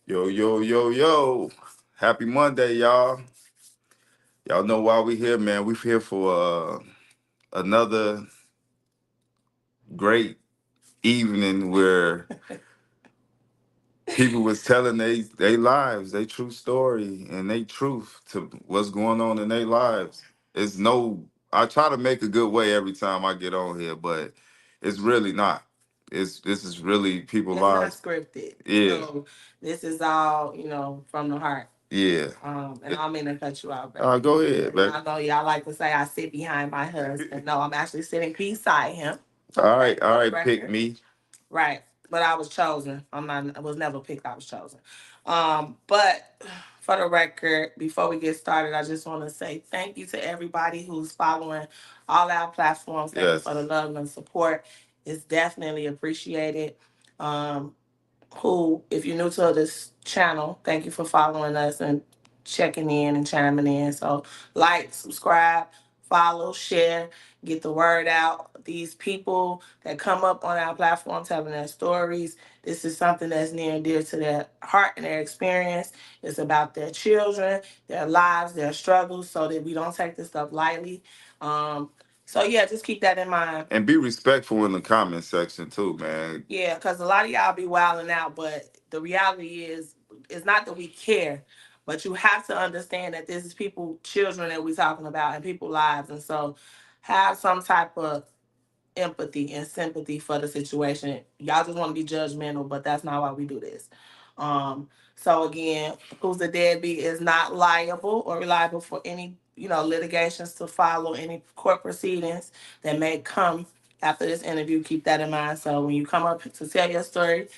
Yo, yo, yo, yo. Happy Monday, y'all. Y'all know why we here, man. We here for another great evening where people was telling they lives, they true story, and they truth to what's going on in their lives. It's no, I try to make a good way every time I get on here, but it's really not. This is really people It's not lives. scripted. Yeah, So this is all, from the heart. yeah. And I don't mean to cut you out, Go baby. ahead, baby. Y'all know y'all like to say I sit behind my husband. No, I'm actually sitting beside him. All For the right, pick record. me. Right. But I was chosen. I was never picked, I was chosen. But for the record, before we get started, I just want to say thank you to everybody who's following all our platforms. Thank you for the love and support. It's definitely appreciated. Um, if you're new to this channel, thank you for following us and checking in and chiming in. So, like, subscribe, follow, share, get the word out. These people that come up on our platform telling their stories, this is something that's near and dear to their heart and their experience. It's about their children, their lives, their struggles, so that we don't take this stuff lightly. So yeah, just keep that in mind. And be respectful in the comment section too, man. Yeah, because a lot of y'all be wilding out, but the reality is, it's not that we care, but you have to understand that this is people, children that we're talking about, and people lives, and so have some type of empathy and sympathy for the situation. Y'all just want to be judgmental, but that's not why we do this. So again, who's the deadbeat is not liable or reliable for any, litigations to follow, any court proceedings that may come after this interview. Keep that in mind. So when you come up to tell your story,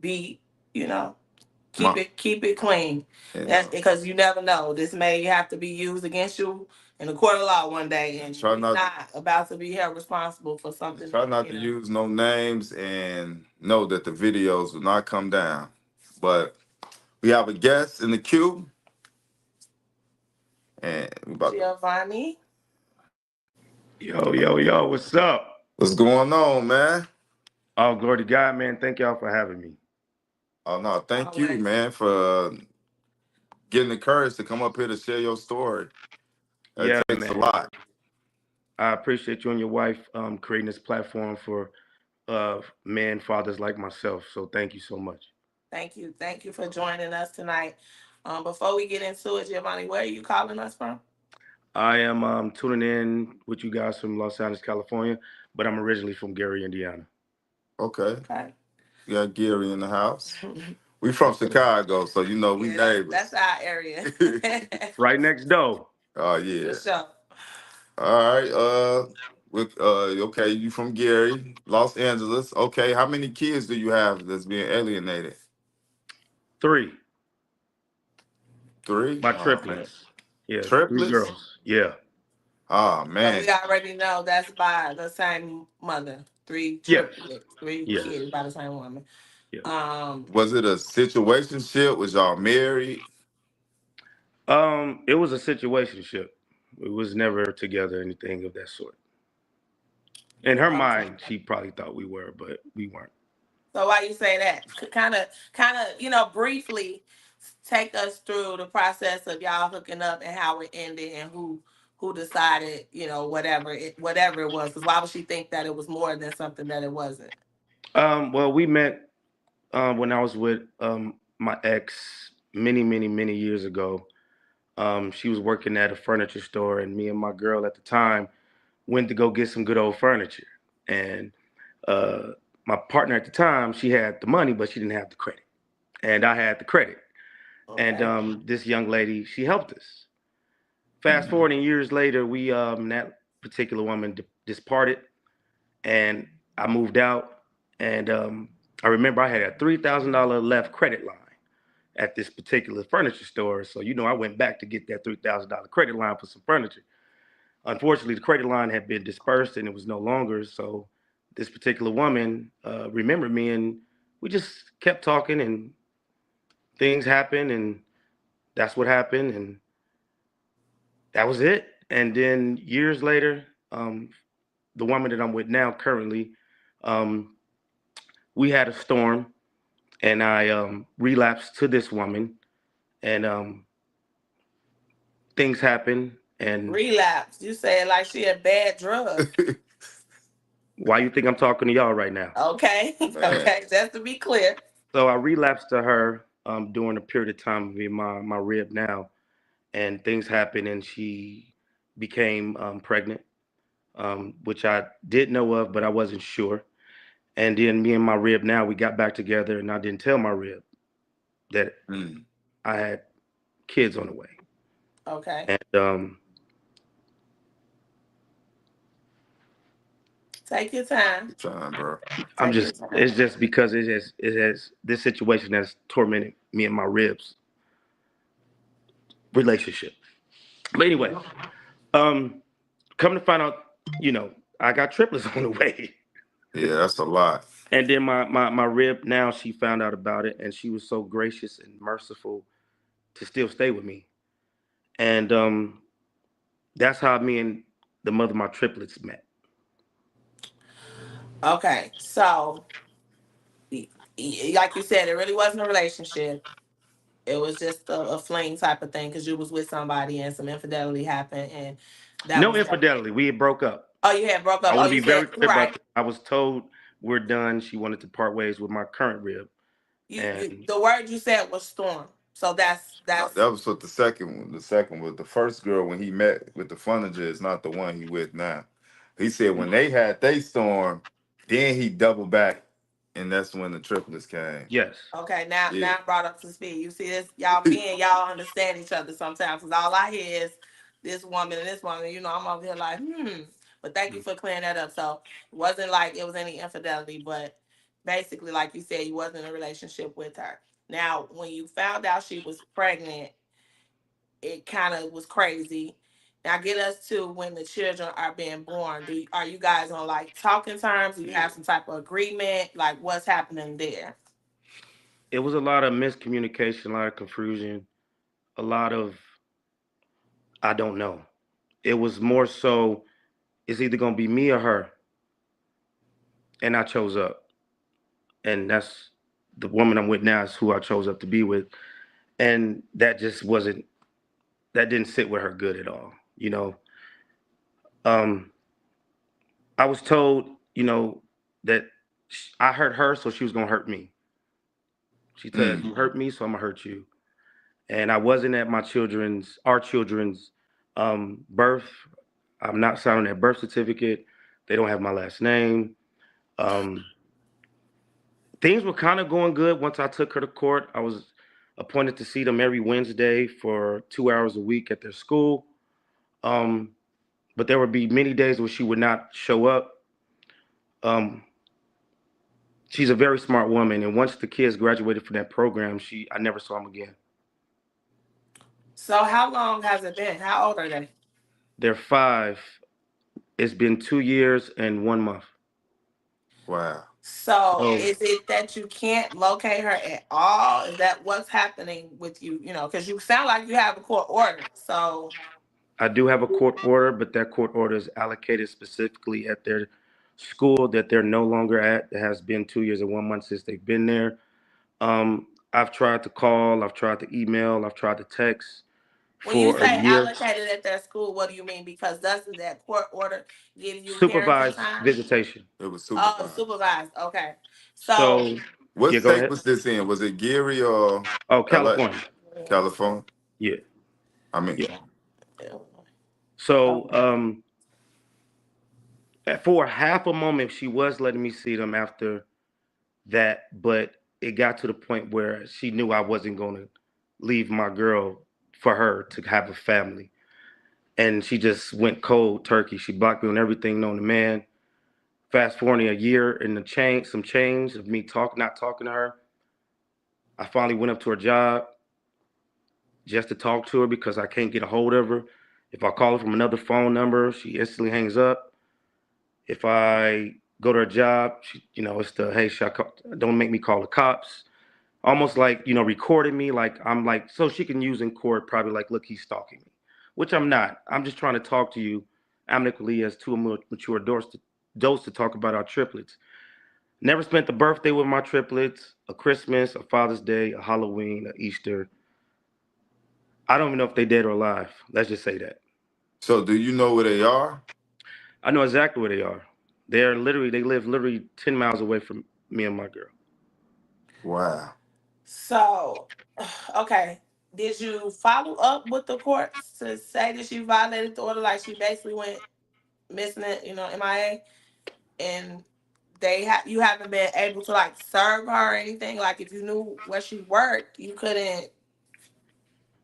be, you know, keep it clean. That's because you never know. This may have to be used against you in a court of law one day, and you're not about to be held responsible for something. Try not to use no names and know that the videos will not come down. But we have a guest in the queue, and we about Giovanni. Yo, yo, yo, what's up? What's going on, man? Oh, glory to God, man. Thank y'all for having me. Oh no, thank you, man, for getting the courage to come up here to share your story. It Yeah, takes a man. lot. I appreciate you and your wife creating this platform for men, fathers like myself. So thank you so much. Thank you. Thank you for joining us tonight. Before we get into it, Giovanni, where are you calling us from? I am tuning in with you guys from Los Angeles, California, but I'm originally from Gary, Indiana. Okay. Okay. We got Gary in the house. We from Chicago, so we neighbors. That's our area. Right next door. Oh yeah. For sure. All right. Okay, you from Gary, Los Angeles. Okay, how many kids do you have that's being alienated? 3. Three? My Oh man. triplets. Yeah, 3 Triplets? girls. Yeah. Oh So man. we already know that's by the same mother. Three Yes. triplets, three Yes. kids by the same woman. Yeah. Was it a situationship? Was y'all married? It was a situationship. We was never together, anything of that sort. In her Okay. mind, she probably thought we were, but we weren't. So why you say that? Kind of, briefly take us through the process of y'all hooking up and how it ended and who decided, whatever it was. Because why would she think that it was more than something that it wasn't? Well, we met when I was with my ex many, many, many years ago. She was working at a furniture store, and me and my girl at the time went to go get some good old furniture. And uh, my partner at the time, she had the money, but she didn't have the credit, and I had the credit. And Okay. this young lady, she helped us. Fast forwarding years later, we that particular woman just parted, and I moved out. And I remember I had a $3,000 left credit line at this particular furniture store. So I went back to get that $3,000 credit line for some furniture. Unfortunately, the credit line had been dispersed and it was no longer. So this particular woman remembered me, and we just kept talking, and things happened, and that's what happened, and that was it. And then years later, the woman that I'm with now currently, um, we had a storm, and I relapsed to this woman, and things happen. And Relapse. You say it like she a bad drug. why you think I'm talking to y'all right now? Okay. Man, Okay. Just to be clear. So I relapsed to her during a period of time with my rib now, and things happened, and she became pregnant, which I did know of, but I wasn't sure. And then me and my rib now we got back together, and I didn't tell my rib that mm, I had kids on the way. Okay. And Take your time. you trying, bro? I'm Take your just time. it's just because it has this situation has tormented me and my ribs relationship. But anyway, um, come to find out, you know, I got triplets on the way. Yeah, that's a lot. And then my rib now she found out about it and she was so gracious and merciful to still stay with me. And that's how me and the mother of my triplets met. Okay. So, like you said, it really wasn't a relationship. It was just a fling type of thing because you was with somebody and some infidelity happened, and that No was that. infidelity. We had broke up. Oh, you had broke I up. Oh, want to you be very said clear about right. that. I was told we're done. She wanted to part ways with my current rib. You And the word you said was storm. So that's That was what the second one. The second was the first girl when he met with the Funinger is not the one he with now. He said when they had they storm, then he doubled back, and that's when the triplets came. yes. okay. Now Yeah. now I'm brought up to speed. You see this, y'all men, y'all understand each other sometimes because all I hear is this woman and this woman. You know, I'm over here like But thank you for clearing that up. So it wasn't like it was any infidelity, but basically, like you said, you wasn't in a relationship with her. Now, when you found out she was pregnant, it kind of was crazy. Now get us to when the children are being born. Are you guys on like talking terms? Do you have some type of agreement? Like what's happening there? It was a lot of miscommunication, a lot of confusion, a lot of I don't know. It was more so it's either gonna be me or her, and I chose up, and that's the woman I'm with now is who I chose up to be with, and that just wasn't that didn't sit with her good at all. Um, I was told, that I hurt her, so she was gonna hurt me. She said, Mm. "You hurt me, so I'm gonna hurt you." And I wasn't at our children's birth. I'm not signing their birth certificate. They don't have my last name. Um, things were kind of going good once I took her to court. I was appointed to see them every Wednesday for 2 hours a week at their school. Um, but there would be many days where she would not show up. Um, she's a very smart woman, and once the kids graduated from that program, I never saw them again. So how long has it been? How old are they? They're five. It's been 2 years and 1 month. Wow. So So is it that you can't locate her at all? Is that what's happening with you? You know, because you sound like you have a court order. So I do have a court order, but that court order is allocated specifically at their school that they're no longer at. It has been 2 years and 1 month since they've been there. I've tried to call, I've tried to email, I've tried to text when you for a say year. allocated at their school, what do you mean? Because doesn't that court order give you parenting Supervised time? visitation. It was Oh, supervised. supervised. Okay. So So, What yeah, go state ahead. was this in? Was it Geary or Oh, LA? California. California? Yeah, I mean, yeah. So, okay. for half a moment, she was letting me see them after that, but it got to the point where she knew I wasn't going to leave my girl for her to have a family. And she just went cold turkey. She blocked me on everything known to man. Fast forwarding a year in some change of me not talking to her. I finally went up to her job just to talk to her because I can't get a hold of her. If I call her from another phone number, she instantly hangs up. If I go to her job, it's the hey, don't make me call the cops. Almost like recording me, like I'm like so she can use in court probably like look he's stalking me, which I'm not. I'm just trying to talk to you amicably as two mature adults to talk about our triplets. Never spent the birthday with my triplets, a Christmas, a Father's Day, a Halloween, a Easter. I don't even know if they dead or alive. Let's just say that. So do you know where they are? I know exactly where they are. They live literally 10 miles away from me and my girl. Wow. So, okay. Did you follow up with the courts to say that she violated the order? Like she basically went missing it, MIA, and you haven't been able to like serve her or anything. Like if you knew where she worked, you couldn't.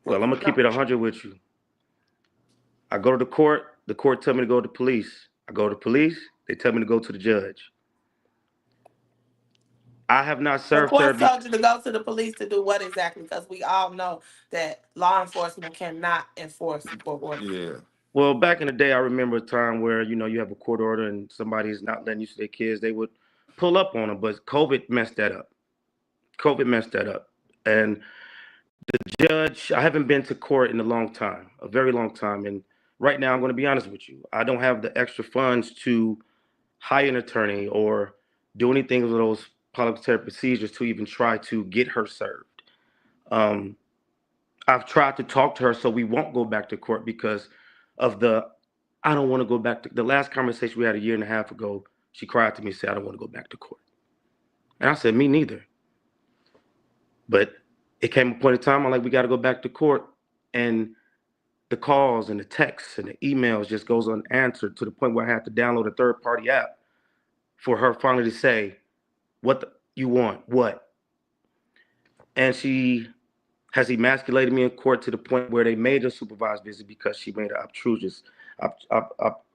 Well, I'm gonna No. keep it 100 with you. I go to the court. The court tell me to go to police. I go to police. They tell me to go to the judge. I have not The served her. court told you to go to the police to do what exactly? Because we all know that law enforcement cannot enforce court orders. Yeah. Well, back in the day, I remember a time where you have a court order and somebody's not letting you see their kids. They would pull up on them, but COVID messed that up. COVID messed that up, and the judge. I haven't been to court in a long time, a very long time, and right now I'm going to be honest with you. I don't have the extra funds to hire an attorney or do anything with those parliamentary procedures to even try to get her served. Um, I've tried to talk to her so we won't go back to court because of the I don't want to go back to the last conversation we had a year and a half ago. She cried to me and said, I don't want to go back to court. And I said, me neither. But it came a point in time I'm like, we got to go back to court. And the calls and the texts and the emails just goes unanswered to the point where I had to download a third party app for her finally to say, what you want, what? And she has emasculated me in court to the point where they made a supervised visit because she made an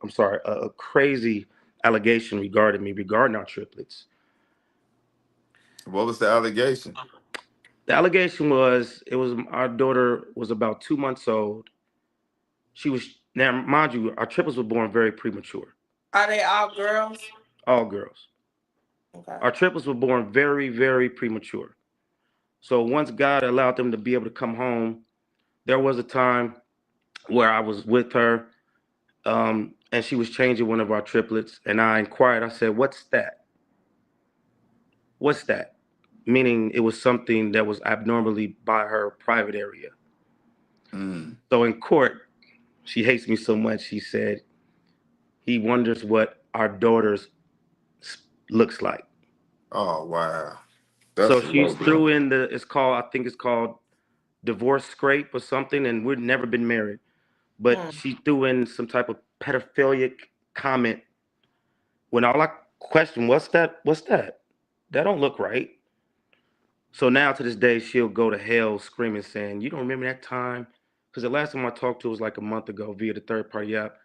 I'm sorry, a crazy allegation regarding our triplets. What was the allegation? The allegation was it was our daughter was about 2 months old. She was now, mind you, our triplets were born very premature, Are they all girls? all girls. Okay. Our triplets were born very, very premature. So once God allowed them to be able to come home, there was a time where I was with her, and she was changing one of our triplets, and I inquired. I said, "What's that? What's that?" Meaning it was something that was abnormally by her private area. Mm. So in court, she hates me so much. She said he wonders what our daughter's looks like. Oh wow. So That's a she's low blow. threw in I think it's called divorce scrape or something, and we've never been married. But Hmm. she threw in some type of pedophilic comment when all I questioned, what's that? What's that? That don't look right. So now to this day, she'll go to hell screaming, saying, "You don't remember that time?" Because the last time I talked to her was like a month ago via the third party app.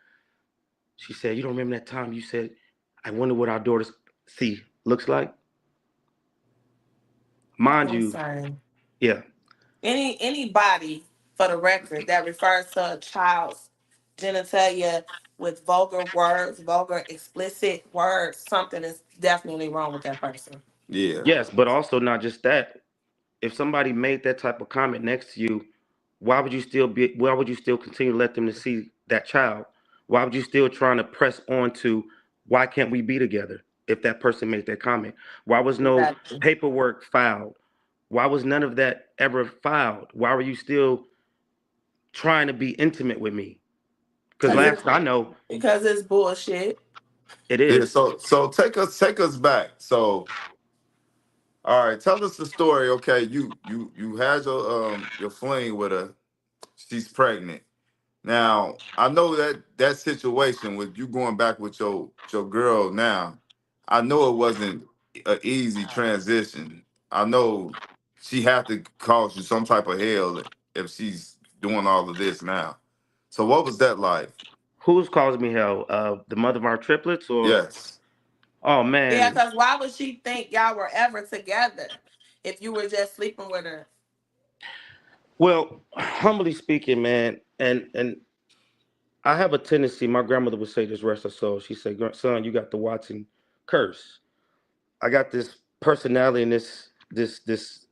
She said, "You don't remember that time you said, I wonder what our daughter's see looks like?" Mind I'm you, insane. yeah. Anybody, for the record, that refers to a child's genitalia with vulgar words, vulgar explicit words, something is definitely wrong with that person. Yeah. Yes, but also not just that. If somebody made that type of comment next to you, why would you still continue to let them to see that child? Why would you still trying to press on to why can't we be together if that person made that comment? Why was no Exactly. paperwork filed? Why was none of that ever filed? Why were you still trying to be intimate with me? Because Because Yeah. it's last I know, because it's bullshit. it Yeah. is. So take us back. So all right, tell us the story. Okay, you had your fling with her. She's pregnant. Now I know that situation with you going back with your girl. Now I know it wasn't an easy transition. I know she had to cause you some type of hell if she's doing all of this now. So what was that like? Who's causing me hell? The mother of our triplets, or Yes. oh Yeah, man. because why would she think y'all were ever together if you were just sleeping with her? Well, humbly speaking, man, and I have a tendency. My grandmother would say this, rest her soul. She said, "Son, you got the Watson curse." I got this personality and this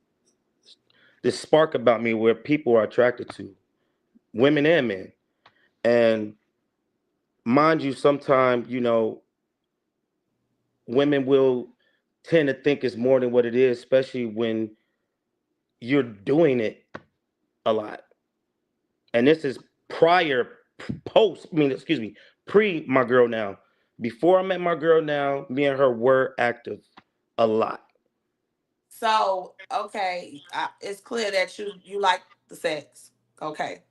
spark about me where people are attracted to women and men. And mind you, sometimes women will tend to think it's more than what it is, especially when you're doing it a lot. And this is prior, post, I mean, excuse me, pre my girl now. Before I met my girl now, me and her were active a lot. So okay, it's clear that you like the sex. Okay,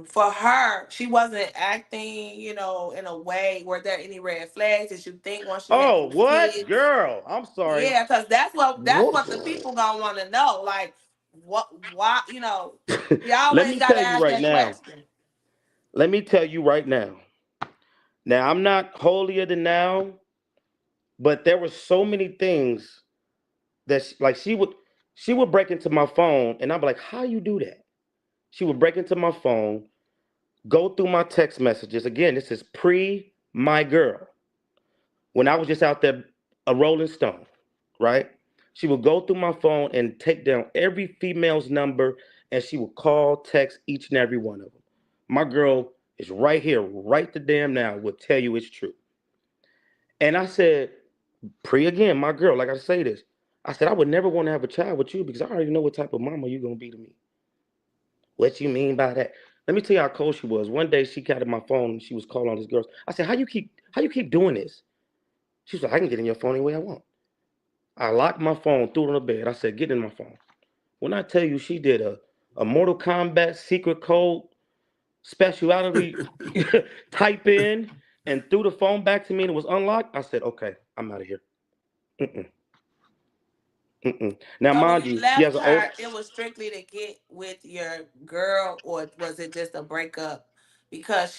for her, she wasn't acting, in a way. Were there any red flags that you think once you had Oh, these what? kids? Girl, I'm sorry. Yeah, because that's what the What? people gonna want to know. Like, what? Why? We Let always me gotta tell you ask right that now. question. Let me tell you right now. Now, I'm not holier than now, but there were so many things that like she would break into my phone and I'd be like, "How you do that?" She would break into my phone, go through my text messages. Again, this is pre my girl. When I was just out there a rolling stone, right? She would go through my phone and take down every female's number and she would call, text each and every one of them. My girl is right here, right the damn now, will tell you it's true. And I said, pre again, my girl, like I say this, I said, I would never want to have a child with you because I already know what type of mama you're going to be to me. What you mean by that? Let me tell you how cold she was. One day she got in my phone and she was calling all these girls. I said, how you keep doing this? She was like, I can get in your phone any way I want. I locked my phone, threw it on the bed. I said, get in my phone. When I tell you she did a Mortal Kombat secret code speciality type in and threw the phone back to me and it was unlocked, I said, okay, I'm out of here. Mm-mm, mm-mm. Now, So when mind you you, she has left an older. her, it was strictly to get with your girl, or was it just a breakup? Because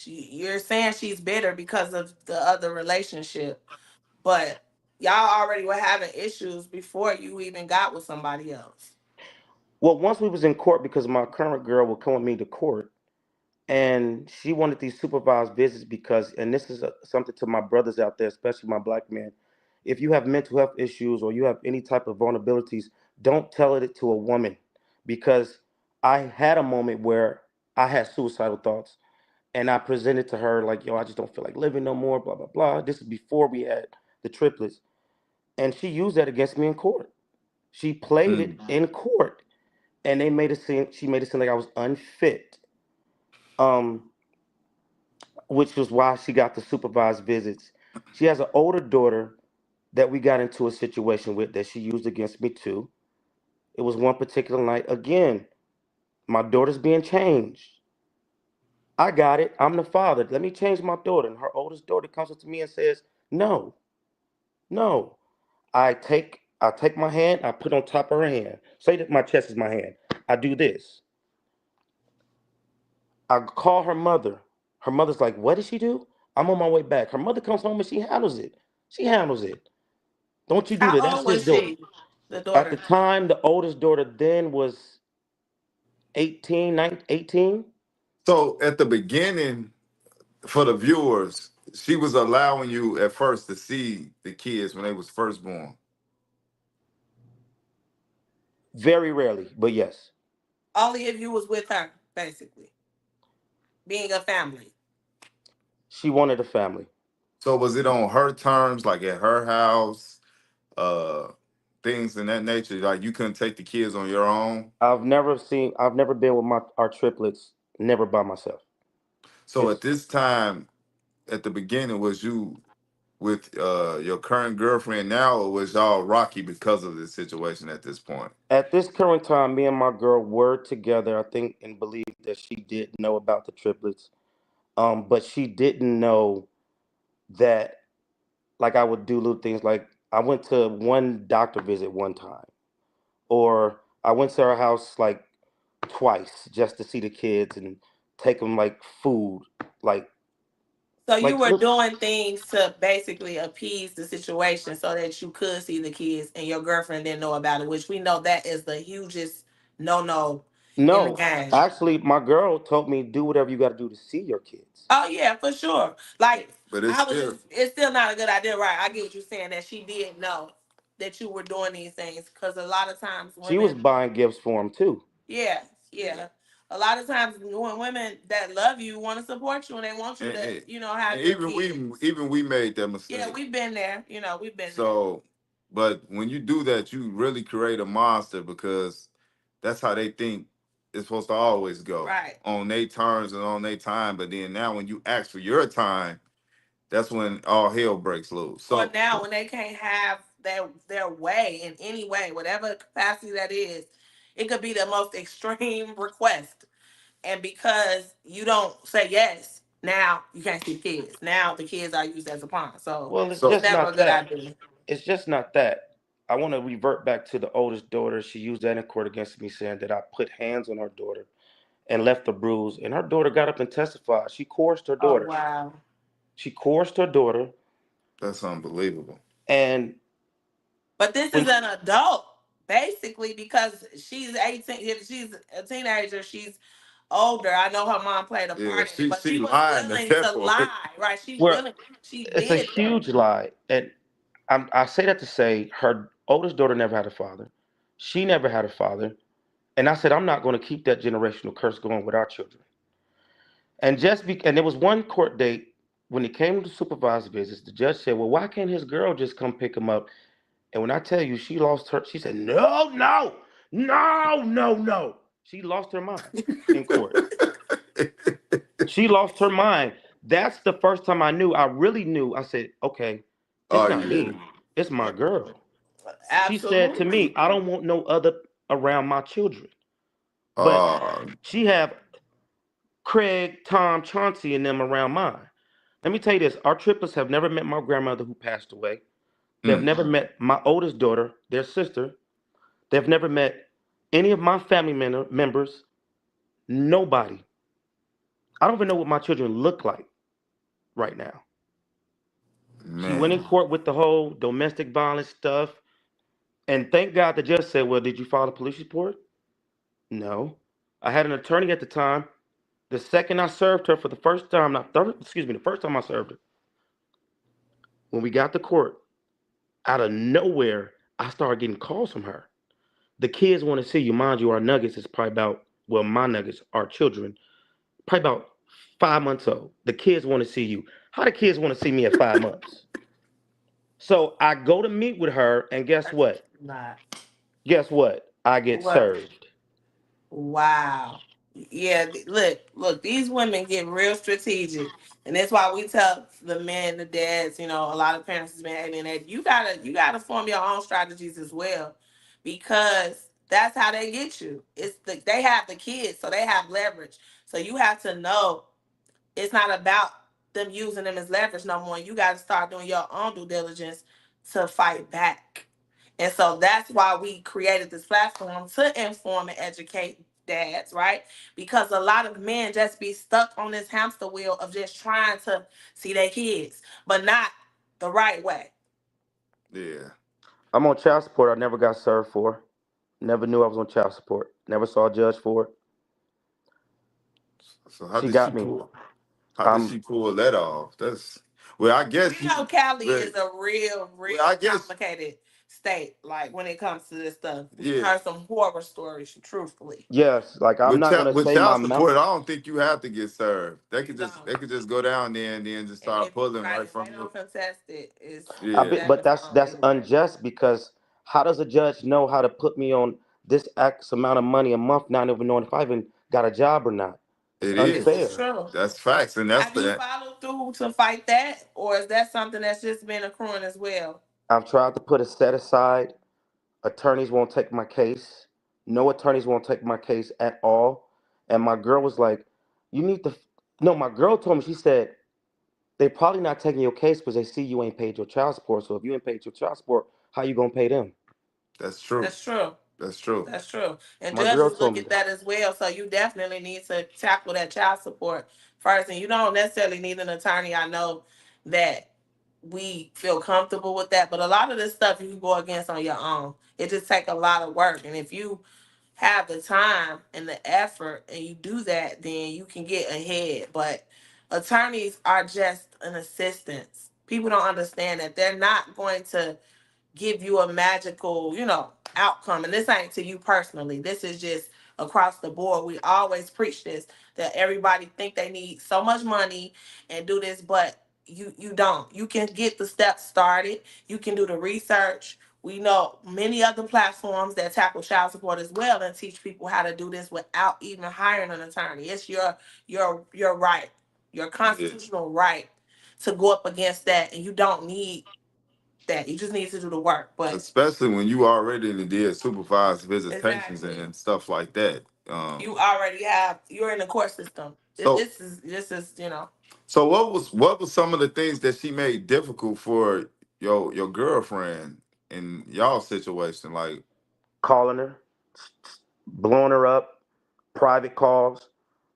you're saying she's bitter because of the other relationship, but y'all already were having issues before you even got with somebody else. Well, once we was in court because my current girl would come with me to court, and she wanted these supervised visits because, and this is something to my brothers out there, especially my black men. If you have mental health issues or you have any type of vulnerabilities, don't tell it to a woman, because I had a moment where I had suicidal thoughts, and I presented to her like, yo, I just don't feel like living no more, blah blah blah. This is before we had the triplets, and she used that against me in court. She played it Mm. in court, and they made it seem she made it seem like I was unfit. Um, which was why she got the supervised visits. She has an older daughter that we got into a situation with that she used against me too. It was one particular night. Again, my daughter's being changed. I got it. I'm the father. Let me change my daughter. And her oldest daughter comes up to me and says, no, no. I take my hand, I put on top of her hand. Say that my chest is my hand. I do this. I call her mother. Her mother's like, what did she do? I'm on my way back. Her mother comes home and she handles it. She handles it. Don't you do that. How That's old his was daughter. she, the At the daughter? time, the oldest daughter then was 18, 19, 18. So at the beginning, for the viewers, she was allowing you at first to see the kids when they was first born. Very rarely, but yes. Only if you was with her, basically, being a family. She wanted a family. So was it on her terms, like at her house, uh, things in that nature? Like you couldn't take the kids on your own. I've never been with our triplets, never by myself. So at It's this time, at the beginning, was you with your current girlfriend now, or was y'all rocky because of this situation at this point? at this current time, me and my girl were together, I think, and believe that she did know about the triplets. But she didn't know that, like, I would do little things like I went to one doctor visit one time, or I went to her house like twice just to see the kids and take them like food, like So you like were look, doing things to basically appease the situation so that you could see the kids and your girlfriend didn't know about it, which we know that is the hugest no in the no. game. Actually, my girl told me do whatever you got to do to see your kids. Oh yeah, for sure. Like But it's I was still just it's still not a good idea, right? I get what you're saying that she did know that you were doing these things because a lot of times She was women, buying gifts for him too. yeah, yeah. a lot of times when women that love you want to support you and they want you and, to, and, have and your even we kids. even we made that Yeah, mistake. we've been there. We've been there. So, but when you do that, you really create a monster because that's how they think it's supposed to always go Right. on their terms and on their time. But then now, when you ask for your time, that's when all hell breaks loose. Or So, now when they can't have their way in any way, whatever capacity that is, it could be the most extreme request. And because you don't say yes, now you can't see the kids. Now the kids are used as a pawn. So Well, it's it's so just never a not good that. idea. It's just not that. I want to revert back to the oldest daughter. She used that in court against me, saying that I put hands on her daughter and left a bruise. And her daughter got up and testified. She coerced her Oh daughter. wow. She coerced her daughter. that's unbelievable. And But this is when an adult, basically, because she's 18. If she's a teenager, she's older. I know her mom played a Yeah, part in it, but she she was lying at willing that to point. lie, right? She we're, willing, she it's a did that. huge lie. And I say that to say her oldest daughter never had a father. She never had a father. And I said, I'm not going to keep that generational curse going with our children. And there was one court date when it came to supervised visits. The judge said, "Well, why can't his girl just come pick him up?" And when I tell you, she lost her. She said, "No, no, no, no, no." She lost her mind in court. She lost her mind. That's the first time I knew. I really knew. I said, "Okay, it's Oh not yeah. me. It's my girl." She said to me, Absolutely. "I don't want no other around my children." But Uh, she have Craig, Tom, Chauncey, and them around mine. Let me tell you this: our triplets have never met my grandmother who passed away. They've mm, never met my oldest daughter, their sister. They've never met any of my family members. Nobody. I don't even know what my children look like right now. She went in man, court with the whole domestic violence stuff, and thank God the judge said, "Well, did you file a police report?" No. I had an attorney at the time. The second I served her for the first time, not third, excuse me, the first time I served her, when we got to court, out of nowhere, I started getting calls from her. The kids want to see you. Mind you, our nuggets is probably about, well, my nuggets, our children, probably about 5 months old. The kids want to see you. How the kids want to see me at 5 months? So I go to meet with her, and guess That's what? not Guess what? I get what. served. Wow. Yeah, look, these women get real strategic. And that's why we tell the men, the dads, a lot of parents has been alienated. You gotta form your own strategies as well. Because that's how they get you. They have the kids, so they have leverage. So you have to know it's not about them using them as leverage no more. You got to start doing your own due diligence to fight back. And so that's why we created this platform to inform and educate dads, right? Because a lot of men just be stuck on this hamster wheel of just trying to see their kids, but not the right way. yeah. I'm on child support. I never got served for. Never knew I was on child support. Never saw a judge for it. So how She did she got me. pull? How did Um, she pull that off? That's well, I guess You know, Cali well, is a real, well, I real guess complicated state. Like when it comes to this stuff, we yeah. heard some horror stories. Truthfully, yes, like I'm not gonna With say my child mouth. support, I don't think you have to get served. you don't. They could just go down there and then just And start if pulling right, right if they from you. don't contest it, it's Yeah. set But in that's stone. unjust because how does a judge know how to put me on this X amount of money a month, not even knowing if I even got a job or not? It's It This is is. unfair. true. That's facts, and that's Have you the followed through to fight that, or is that something that's just been accruing as well? I've tried to put a set aside. Attorneys won't take my case. No attorneys won't take my case at all. And my girl was like, "You need to." No, my girl told me. She said they probably not taking your case because they see you ain't paid your child support. So if you ain't paid your child support, how you gonna pay them? that's true. That's true. That's true. That's true. And My girl judges told look me at that. that as well. So you definitely need to tackle that child support first. And you don't necessarily need an attorney. I know that we feel comfortable with that, but a lot of this stuff you can go against on your own. It just take a lot of work. And if you have the time and the effort and you do that, then you can get ahead. But attorneys are just an assistance. People don't understand that they're not going to give you a magical, outcome. And this ain't to you personally. This is just across the board. We always preach this, that everybody think they need so much money and do this, but you don't. You can get the steps started. You can do the research. We know many other platforms that tackle child support as well and teach people how to do this without even hiring an attorney. It's your right, your Yeah. constitutional right to go up against that, and you don't need that. You just need to do the work. But Especially when you already did supervised visitations exactly, and stuff like that. you already have. You're in the court system. So This is so what was some of the things that she made difficult for your girlfriend in y'all situation? Like, Calling her, blowing her up, private calls.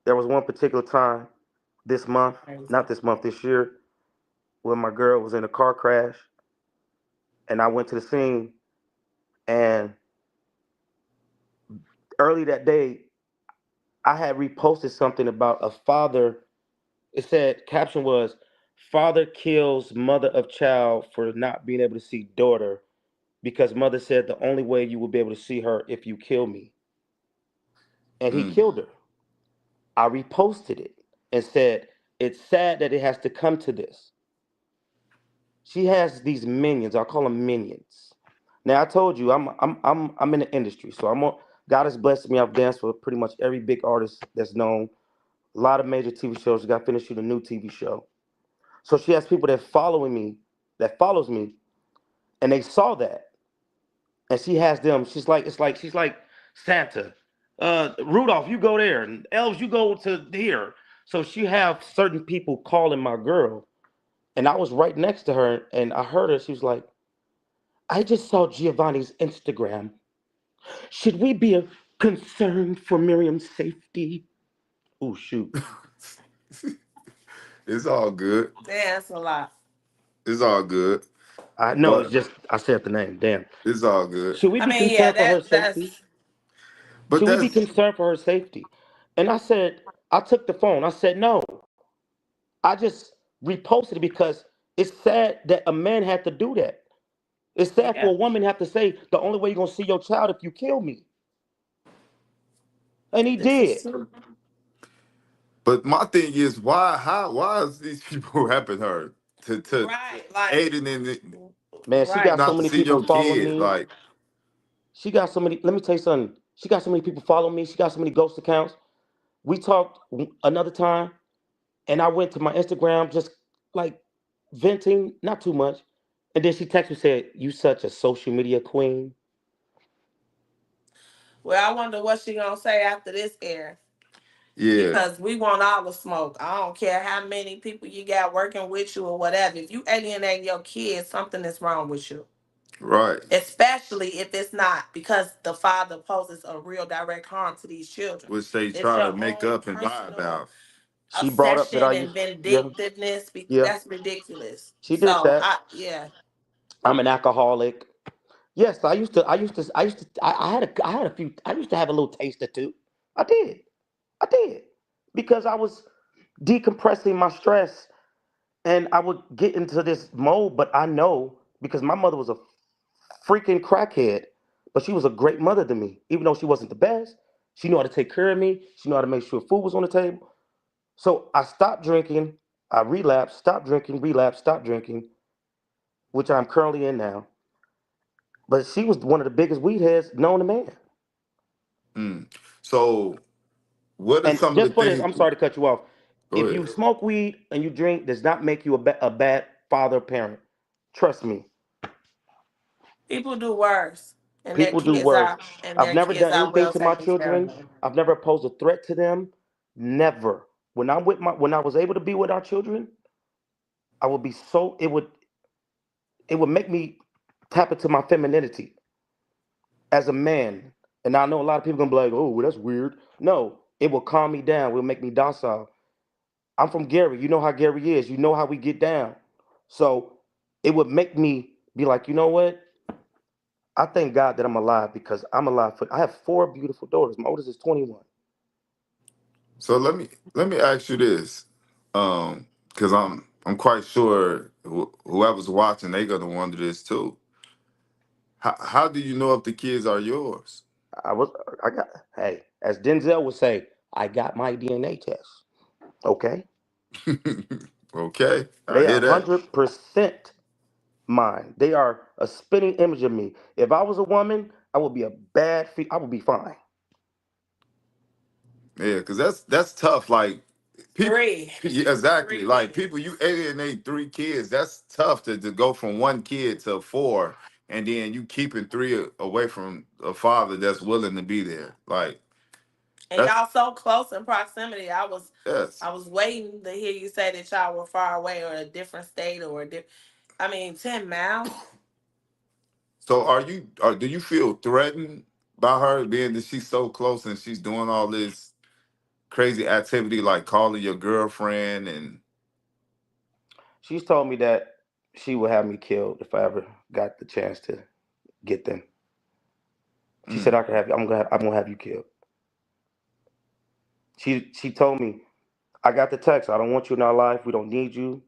There was one particular time this month, crazy. not this month, this year, when my girl was in a car crash, and I went to the scene. And early that day, I had reposted something about a father. It said, caption was, "Father kills mother of child for not being able to see daughter because mother said the only way you will be able to see her if you kill me." And he mm, killed her. I reposted it and said, "It's sad that it has to come to this." She has these minions. I call them minions. Now I told you I'm in the industry, so God has blessed me. I've danced for pretty much every big artist that's known. A lot of major TV shows. She got finished shooting a new TV show. So she has people that following me, that follows me, and they saw that, and she has them. She's like Santa. Rudolph, you go there, and elves, you go to here. So she have certain people calling my girl, and I was right next to her, and I heard her. She was like, "I just saw Giovanni's Instagram. Should we be concerned for Miriam's safety?" Oh shoot! it's all good. Yeah, that's a lot. It's all good. I know it's But just I said the name. Damn. it's all good. Should we I be mean, yeah, concerned for her safety? that's But Should we be that's concerned for her safety? And I said, I took the phone. I said, no. I just reposted it because it's sad that a man had to do that. It's sad yeah, for a woman to have to say the only way you're gonna see your child if you kill me. And he this is did. true. but my thing is why is these people helping her to Right, like aiding in it Man, she got right. so not to many see people your following kid? me. Like, She got so many. Let me tell you something. She got so many people following me. She got so many ghost accounts. We talked another time, and I went to my Instagram just like venting, not too much. And then she texted me said, "You such a social media queen." Well, I wonder what she gonna say after this air. yeah, Because we want all the smoke. I don't care how many people you got working with you or whatever. If you alienate your kids, something is wrong with you. right. Especially if it's not because the father poses a real direct harm to these children. Which they It's try to your make own up and lie personal about. She brought up that I obsession and used, yeah, vindictiveness. yeah, That's ridiculous. she did So that. yeah, I'm an alcoholic. Yes, I had a few, I used to have a little taste or two. I did. I did. Because I was decompressing my stress and I would get into this mode, but I know because my mother was a freaking crackhead, but she was a great mother to me. Even though she wasn't the best, she knew how to take care of me. She knew how to make sure food was on the table. So I stopped drinking. I relapsed, stopped drinking, relapsed, stopped drinking, which I'm currently in now. But she was one of the biggest weed heads known to man. Mm. So what are And some of the just for this, things? I'm sorry to cut you off. Go If ahead. you smoke weed and you drink, does not make you a bad father or parent. Trust me. people do worse, and their People do kids worse. are and I've their never kids done are anything well to my taken care of. children. I've never posed a threat to them. Never. When I was able to be with our children, I would be so it would make me tap into my femininity as a man. And I know a lot of people gonna be like, "Oh, well, that's weird." No, it will calm me down. It will make me docile. I'm from Gary. You know how Gary is. You know how we get down. So it would make me be like, you know what? I thank God that I'm alive because I'm alive. I have four beautiful daughters. My oldest is 21. So let me ask you this, because I'm quite sure whoever's watching they gonna wonder this too. How do you know if the kids are yours? I was, I got, hey, as Denzel would say, I got my DNA test. Okay, Okay, I they hear are that. 100% mine. They are a spitting image of me. If I was a woman, I would be a bad. I would be fine. Yeah, because that's tough. Like people, Three. yeah, Three exactly. Like kids. people, you alienate three kids. That's tough to go from one kid to four, and then you keeping three away from a father that's willing to be there. Like And that's y'all so close in proximity. yes. I was waiting to hear you say that y'all were far away or a different state or a different. I mean, 10 miles. So are you? Do you feel threatened by her being that she's so close and she's doing all this crazy activity like calling your girlfriend and She's told me that she would have me killed if I ever got the chance to get them. She said mm, I could have. I'm gonna have you killed. She told me I got the text. I don't want you in our life. We don't need you.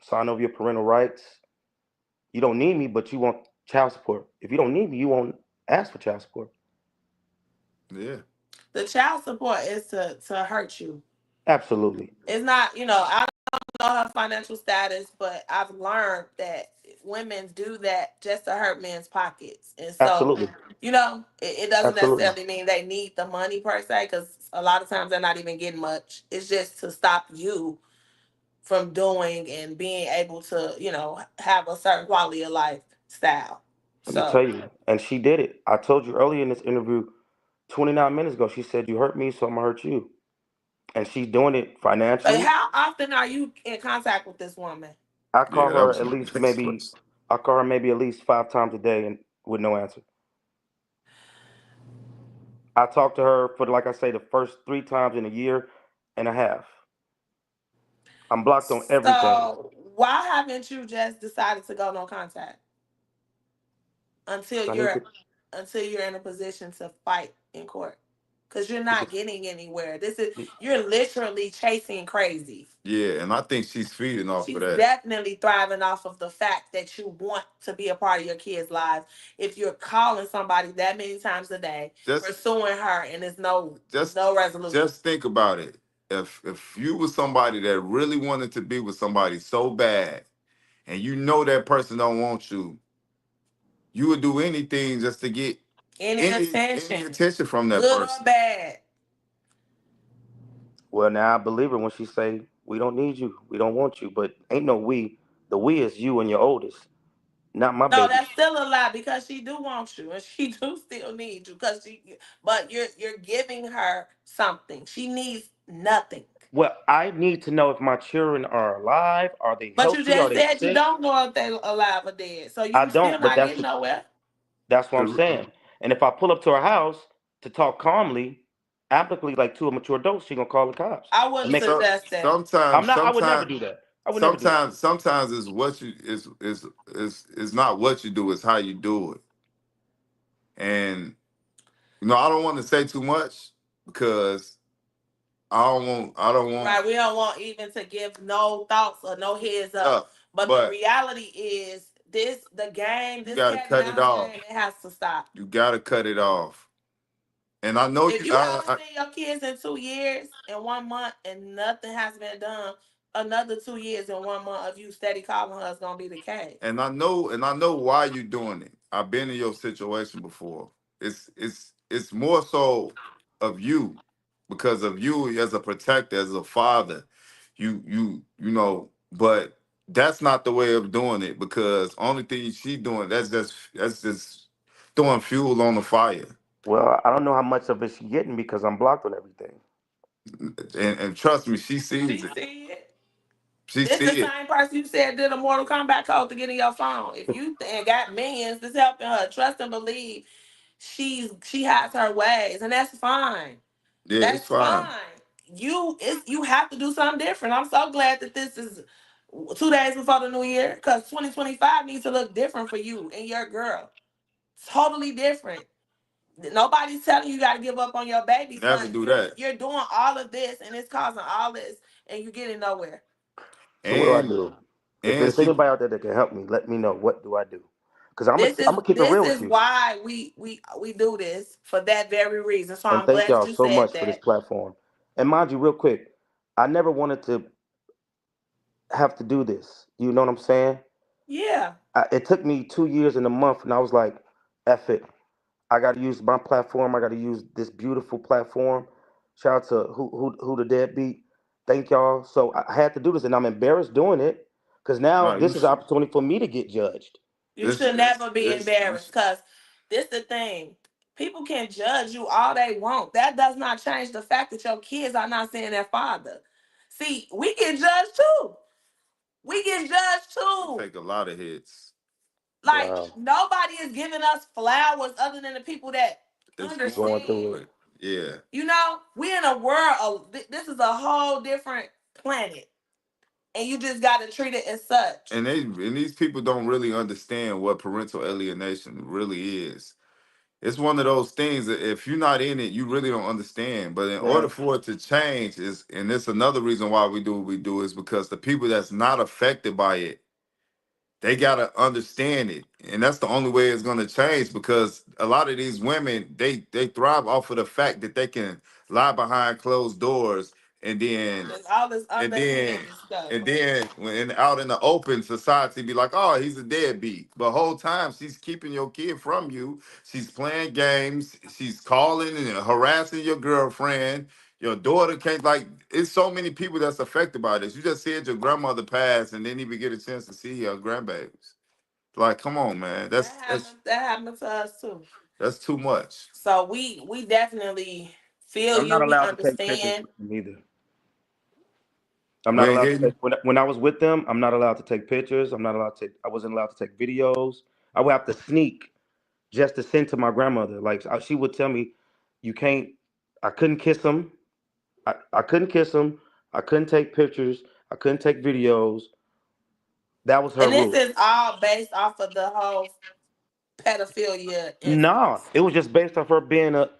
Sign over your parental rights. You don't need me, but you want child support. If you don't need me, you won't ask for child support. yeah, The child support is to hurt you. Absolutely, It's not, I don't know her financial status, but I've learned that women do that just to hurt men's pockets. And so, absolutely, it doesn't absolutely. necessarily mean they need the money per se, because a lot of times they're not even getting much. It's just to stop you from doing and being able to, have a certain quality of lifestyle. Let me tell So, you, and she did it. I told you earlier in this interview, 29 minutes ago. She said you hurt me, so I'm gonna hurt you, and she's doing it but financially. how often are you in contact with this woman? I call yeah. That her was at my least next maybe question. I call her maybe at least 5 times a day and with no answer. I talked to her for like I say the first 3 times in a year and a half. I'm blocked on everything. So why haven't you just decided to go no contact until 'Cause I need you're to until you're in a position to fight in court? Because you're not because getting anywhere. You're literally chasing crazy. Yeah, and I think she's feeding off of She's that. definitely thriving off of the fact that you want to be a part of your kids' lives. If you're calling somebody that many times a day, Just pursuing her, and there's just no resolution. just think about it. If you were somebody that really wanted to be with somebody so bad, and you know that person don't want you, you would do anything just to get Any any attention, attention from that good or person. bad. well now I believe her when she say we don't need you, we don't want you, but ain't no we. The we is you and your oldest, not my No, baby. that's still a lie because she do want you and she do still need you but you're giving her something. She needs nothing. Well, I need to know if my children are alive, are they But you healthy, are just they said you sick? don't know if they alive or dead. So I you still don't, but not getting nowhere. that's what I'm The- saying. And if I pull up to her house to talk calmly, applicably like two mature adults, she gonna call the cops I and wouldn't make. suggest that. I'm sometimes, not. I would never sometimes, do that. I would never do that. sometimes is what you is not what you do, it's how you do it. And I don't want to say too much because I don't want Right. We don't want even to give no thoughts or no heads up. stuff, But the but reality is the game, you this got to cat and cut it mouse off. game, it has to stop. You got to cut it off. And I know If you. you haven't seen your kids in 2 years and 1 month and nothing has been done, another 2 years and 1 month of you steady calling her is gonna be the case. and I know why you're doing it. I've been in your situation before. It's more so of you because of you as a protector, as a father. But that's not the way of doing it because only thing she doing that's just throwing fuel on the fire. Well, I don't know how much of it she getting because I'm blocked on everything. And trust me, she sees She it. see it. She This see the it. same person you said did a Mortal Kombat code to get in your phone. If you got millions, this helping her trust and believe she has her ways, and that's fine. Yeah, it's That's fine. fine. You have to do something different. I'm so glad that this is 2 days before the new year because 2025 needs to look different for you and your girl. Totally different. Nobody's telling you got to give up on your babies, Never but do you're that. you're doing all of this and it's causing all this and you're getting nowhere. So what do I And do? If and there's she anybody out there that can help me, let me know. What do I do? Because I'm gonna keep it This real with is you. why we do this for that very reason. So And I'm thank glad y'all you so said much for this that. platform. And mind you, real quick, I never wanted to have to do this. You know what I'm saying? Yeah. It took me 2 years and a month, and I was like, "F it, I got to use my platform. I got to use this beautiful platform." Shout out to who the deadbeat. Thank y'all. So I had to do this, and I'm embarrassed doing it because now No, this is an opportunity for me to get judged. You it's should never be you embarrassed because this the thing. People can judge you all they want. That does not change the fact that your kids are not seeing their father. See, we get judged too. We get judged too. take a lot of hits. Like Wow, nobody is giving us flowers other than the people that It's going going understand. through through it. it. Yeah. You know, we in a world of this is a whole different planet, and you just got to treat it as such. And these people don't really understand what parental alienation really is. It's one of those things that if you're not in it, you really don't understand. But in order Right. for it to change, is and it's another reason why we do what we do is because the people that's not affected by it, they gotta understand it, and that's the only way it's gonna change. Because a lot of these women, they thrive off of the fact that they can lie behind closed doors, and then There's all this and then underhanded stuff. and then when out in the open society be like, oh, he's a deadbeat. But whole time she's keeping your kid from you. She's playing games. She's calling and harassing your girlfriend. Your daughter can't like. It's so many people that's affected by this. You just said your grandmother passed and didn't even get a chance to see your grandbabies. Like, come on, man. That happened to us too. That's too much. So we definitely feel I'm you. not We allowed to take pictures understand. with them either. I'm not We ain't allowed to take getting. when I was with them. I'm not allowed to take pictures. I'm not allowed to. I wasn't allowed to take videos. I would have to sneak just to send to my grandmother. Like she would tell me, "You can't." I couldn't kiss them. I couldn't kiss them. I couldn't take pictures. I couldn't take videos. That was her And this rule. is all based off of the whole pedophilia Nah, instance. it was just based off her being a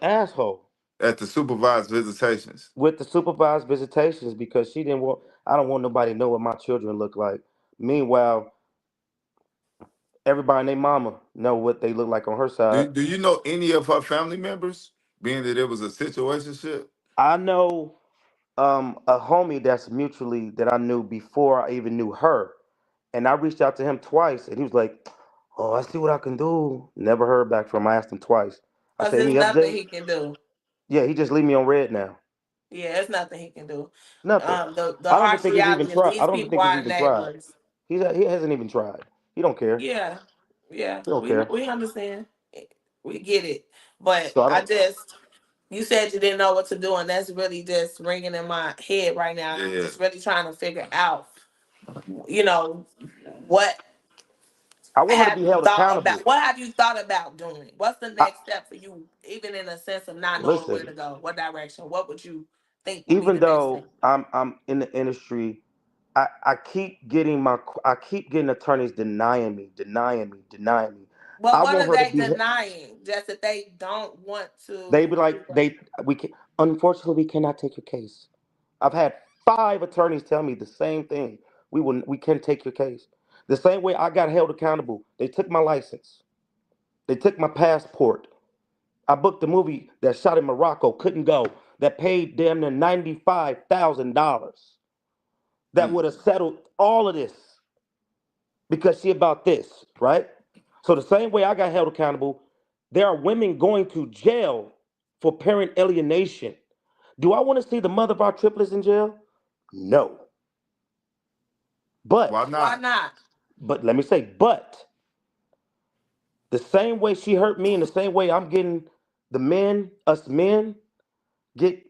asshole At the supervised visitations. with the supervised visitations because she didn't want. I don't want nobody to know what my children look like. Meanwhile, everybody and their mama know what they look like on her side. Do you know any of her family members? Being that it was a situationship. I know a homie that's mutually that I knew before I even knew her, and I reached out to him twice, and he was like, "Oh, I see what I can do." Never heard back from him. I asked him twice. I Because said, there's "Any nothing update?" he can do. Yeah, he just leave me on red now. Yeah, there's nothing he can do. Nothing. The I don't even harsh think he's even reality is tried. I these don't even people think he's are even tried. enablers. He hasn't even tried. He don't care. Yeah, yeah, He don't care. we understand, we get it. But So I I don't. just, you said you didn't know what to do, and that's really just ringing in my head right now. And I'm Yeah. just really trying to figure out, you know, what I want her to have be you held thought accountable. about? What have you thought about doing? What's the I, next step for you, even in a sense of not knowing where to listen, go, what direction? What would you think would be even the next thing? though I'm in the industry, I keep getting attorneys denying me, denying me, denying me. But I what want are her to they be. denying? Just that they don't want They be to do like that. we can. Unfortunately, we cannot take your case. I've had 5 attorneys tell me the same thing. We can't take your case. The same way I got held accountable. They took my license. They took my passport. I booked a movie that shot in Morocco, couldn't go. That paid damn near $95,000. That Mm. would have settled all of this because she about this, right? So the same way I got held accountable, there are women going to jail for parent alienation. Do I want to see the mother of our triplets in jail? No. Why But, Why not? not? let me say, but the same way she hurt me, in the same way I'm getting us men get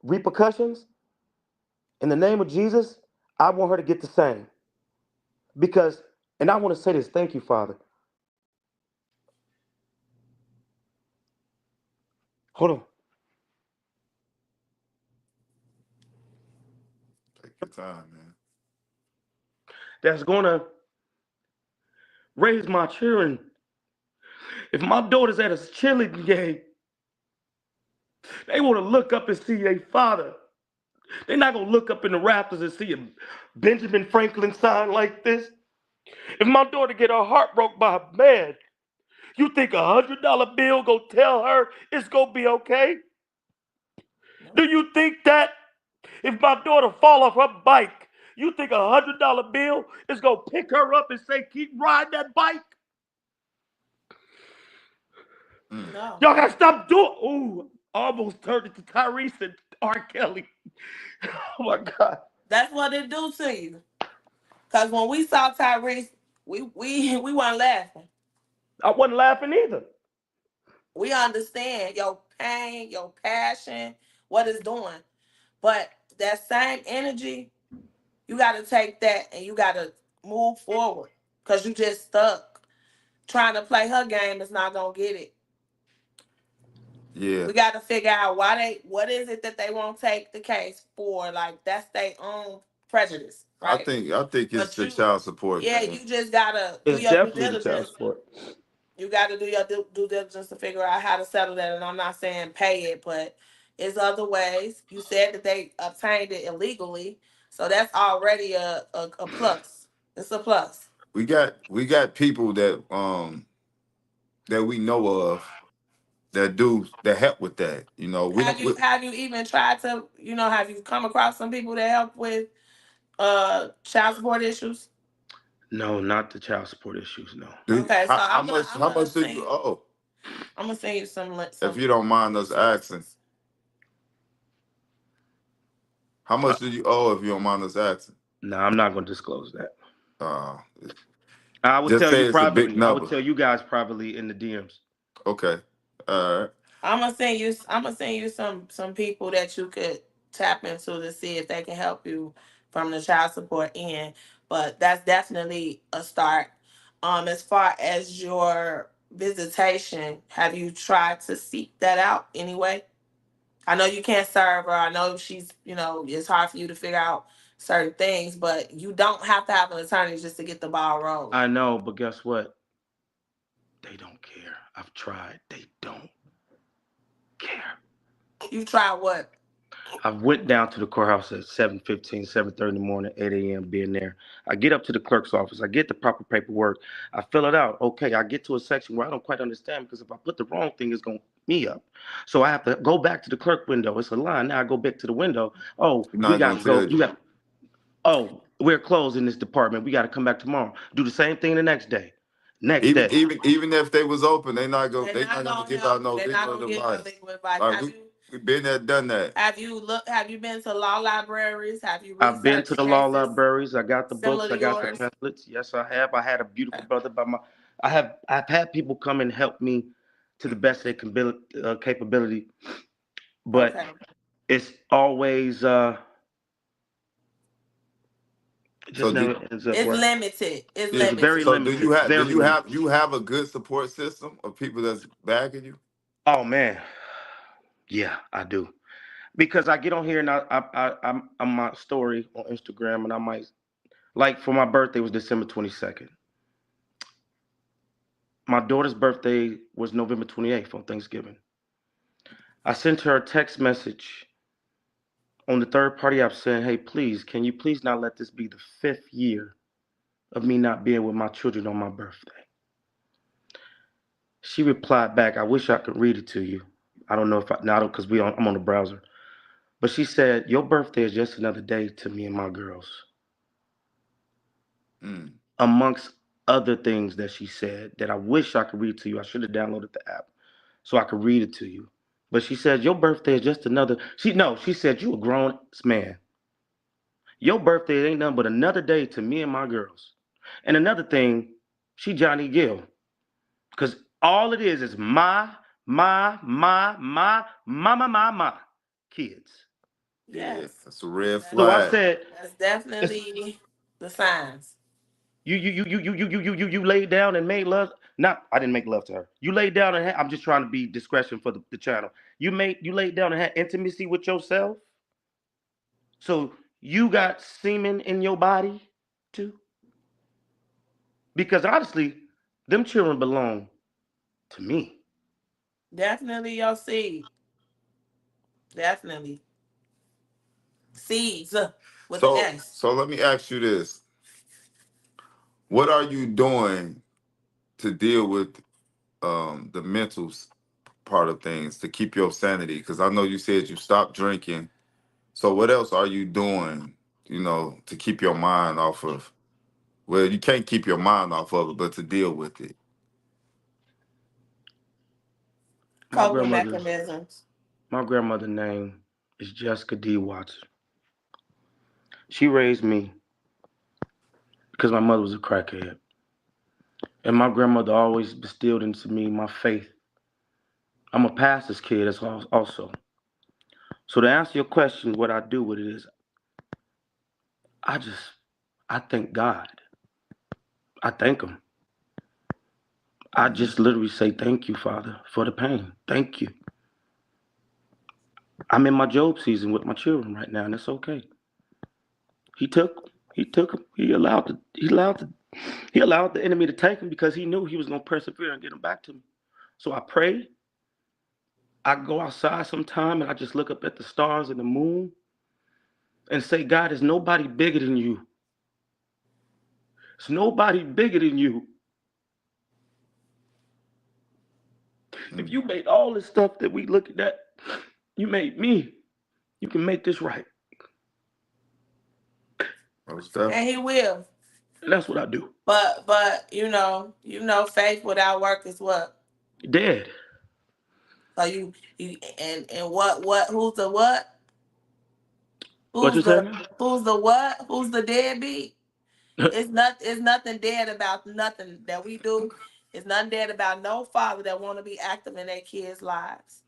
repercussions in the name of Jesus, I want her to get the same. Because, and I want to say this, thank you, Father. Hold on. Take your time, man. That's going to raise my children. If my daughter's at a cheerleading game, they want to look up and see a father. They're not going to look up in the rafters and see a Benjamin Franklin sign like this. If my daughter get her heart broke by a man, you think $100 bill go tell her it's gonna be okay? No. Do you think that if my daughter fall off her bike, you think $100 bill is gonna pick her up and say keep riding that bike? Mm. No. Y'all gotta stop doing. Ooh, almost turned it to Tyrese and R. Kelly. Oh my God. That's what it do to you. Cause when we saw Tyrese, we weren't laughing. I wasn't laughing either. We understand your pain, your passion, what it's doing. But that same energy, you gotta take that and you gotta move forward. Cause you just stuck. Trying to play her game is not gonna get it. Yeah, We got to figure out why what is it that they won't take the case for? Like that's their own prejudice, right? I think it's But the you, child support yeah, thing. you just gotta do It's your due definitely the child diligence. support. You got to do your due diligence to figure out how to settle that. And I'm not saying pay it, but it's other ways. You said that they obtained it illegally, so that's already a plus. It's a plus. We got people that we know of that help with that. You know, we don't. Have you even tried to have you come across some people that help with child support issues? No, not the child support issues. No. Okay, so how much do you owe? I'm gonna send you If some you don't mind us asking, resources. how Uh, much do you owe if you don't mind us asking? no, I'm not going to disclose that. Uh, I would just tell say you it's a big privately. I would number. tell you guys privately in the DMs. Okay. All right. I'm gonna send you some people that you could tap into to see if they can help you from the child support end. But that's definitely a start. As far as your visitation, have you tried to seek that out anyway? I know you can't serve her. I know she's, it's hard for you to figure out certain things, but you don't have to have an attorney just to get the ball rolling. I know, but guess what? They don't care. I've tried. They don't care. You try what? I went down to the courthouse at 7:15, 7:30 in the morning, 8 a.m. being there. I get up to the clerk's office. I get the proper paperwork. I fill it out. Okay, I get to a section where I don't quite understand because if I put the wrong thing, it's going to me up. So I have to go back to the clerk window. It's a line. Now I go back to the window. Oh, We're we not got gonna to tell go. you. Oh, we're closed in this department. We got to come back tomorrow. Do the same thing the next day. Next Even day. even even if they was open, They're they not not gonna gonna give out help you. no They're not legal gonna give you advice. legal advice. Like we been there, done that. Have you been to law libraries? Have you I've been to researched the law cases libraries. I got the similar books. I to got the yours? pamphlets. Yes, I have. I had a beautiful Okay. brother by my. I've had people come and help me to the best of their capability, but Okay. it's always it So just do never ends up It's right. limited. It's It's very limited. so limited. do Very limited. you have a good support system of people that's backing you? Oh man, yeah, I do. Because I get on here and I'm on my story on Instagram and I might like for my birthday was December 22nd. My daughter's birthday was November 28th on Thanksgiving. I sent her a text message on the third party app saying, "Hey, please, can you please not let this be the fifth year of me not being with my children on my birthday?" She replied back, "I wish I could read it to you. I don't know if I now because I'm on the browser." But she said, "Your birthday is just another day to me and my girls." Mm. Amongst other things that she said that I wish I could read to you. I should have downloaded the app so I could read it to you. But she said, "Your birthday is just another." She said, "You a grown man. Your birthday ain't nothing but another day to me and my girls." And another thing, she Johnny Gill. Because all it is my kids. Yeah, Yes. that's a red That's So I flag. said, that's it's, definitely the signs. you laid down and made love. Not, I didn't make love to her. You laid down and I'm just trying to be discretion for the channel. You laid down and had intimacy with yourself. So you got semen in your body too. Because honestly, them children belong to me. Definitely your seed. Definitely. Seeds with an S. So let me ask you this: What are you doing to deal with the mental part of things to keep your sanity? Because I know you said you stopped drinking. So what else are you doing, to keep your mind off of? Well, you can't keep your mind off of it, but to deal with it. My Coping grandmother's mechanisms. my grandmother's name is Jessica D. Watson. She raised me because my mother was a crackhead, and my grandmother always instilled into me my faith. I'm a pastor's kid as also. So to answer your question, what I do with it is I just I thank God. I thank Him. I Mhm. just literally say thank you, Father, for the pain. Thank you. I'm in my Job season with my children right now, and it's okay. He took he took him. He allowed the enemy to take him because he knew he was gonna persevere and get him back to me. So I pray. I go outside sometime and I just look up at the stars and the moon and say, God, there's nobody bigger than you. There's nobody bigger than you. If Mm. you made all this stuff that we looking at, you made me. You can make this right. Most definitely. And he will. And that's what I do. But faith without work is what? Dead. So you and what who's the what? What you Who's say the now? who's the what? Who's the deadbeat? It's nothing dead about nothing that we do. It's nothing dead about no father that want to be active in their kids' lives.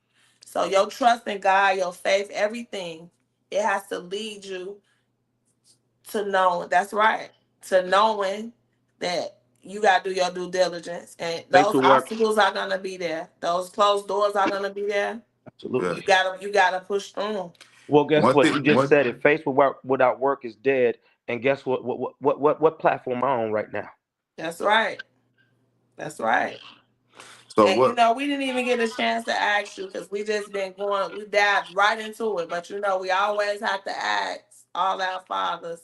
So your trust in God, your faith, everything, it has to lead you to knowing. That's right. To knowing that you gotta do your due diligence. And Faith those will work. obstacles are gonna be there. Those closed doors are gonna be there. Yeah. Absolutely. You gotta push through them. Well, guess One what? thing. You just One. said it. Faith without work is dead. And guess what? What platform am I on right now? That's right. That's right. So And what? we didn't even get a chance to ask you because we just been going, we dived right into it. But we always have to ask all our fathers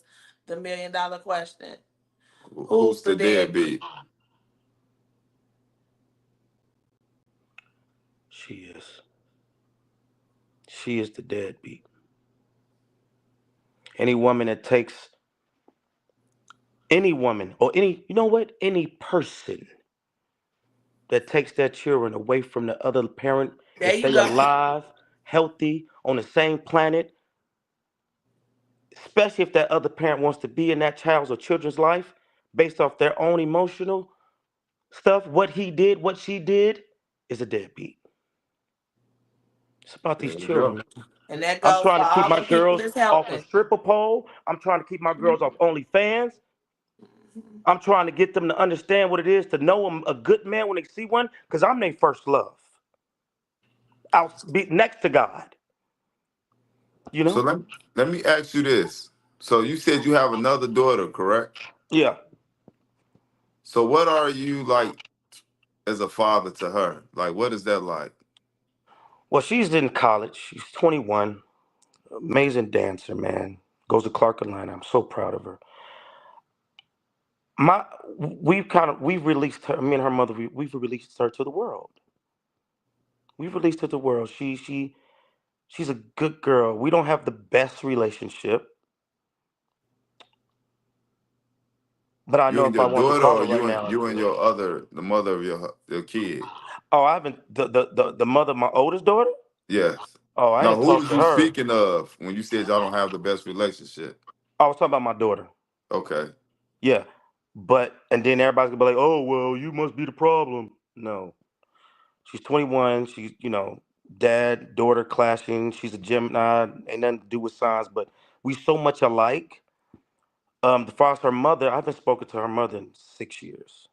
the $1 million question. Who's Who's the the deadbeat? deadbeat? She is. She is the deadbeat. Any woman that takes any woman or you know what? Any person that takes their children away from the other parent, There if you they go. alive, healthy, on the same planet, especially if that other parent wants to be in that child's or children's life based off their own emotional stuff, what he did, what she did, is a deadbeat. It's about these There you children, go. man. And that I'm goes trying for to keep all my the people girls that's off a helping. stripper pole. I'm trying to keep my girls off OnlyFans. I'm trying to get them to understand what it is to know a good man when they see one, because I'm their first love. I'll be next to God, you So know? let me ask you this. So you said you have another daughter, correct? Yeah. So what are you like as a father to her? Like, what is that like? Well, she's in college. She's 21. Amazing dancer, man. Goes to Clark Atlanta. I'm so proud of her. My, we've released her. Me and her mother. We've released her to the world. We've released her to the world. She's a good girl. We don't have the best relationship, but I You know and if I your wanted to daughter, call or her right now, I you and could. your other, the mother of your kid? Oh, I haven't. The mother of my oldest daughter. Yes. Oh, I Now, ain't who talked was to you her. speaking of when you said y'all don't have the best relationship? I was talking about my daughter. Okay. Yeah, but and then everybody's gonna be like, "Oh, well, you must be the problem." No, she's 21. She's dad daughter clashing. She's a Gemini. Ain't nothing to do with signs, but we so much alike. The far as her mother, I haven't spoken to her mother in 6 years.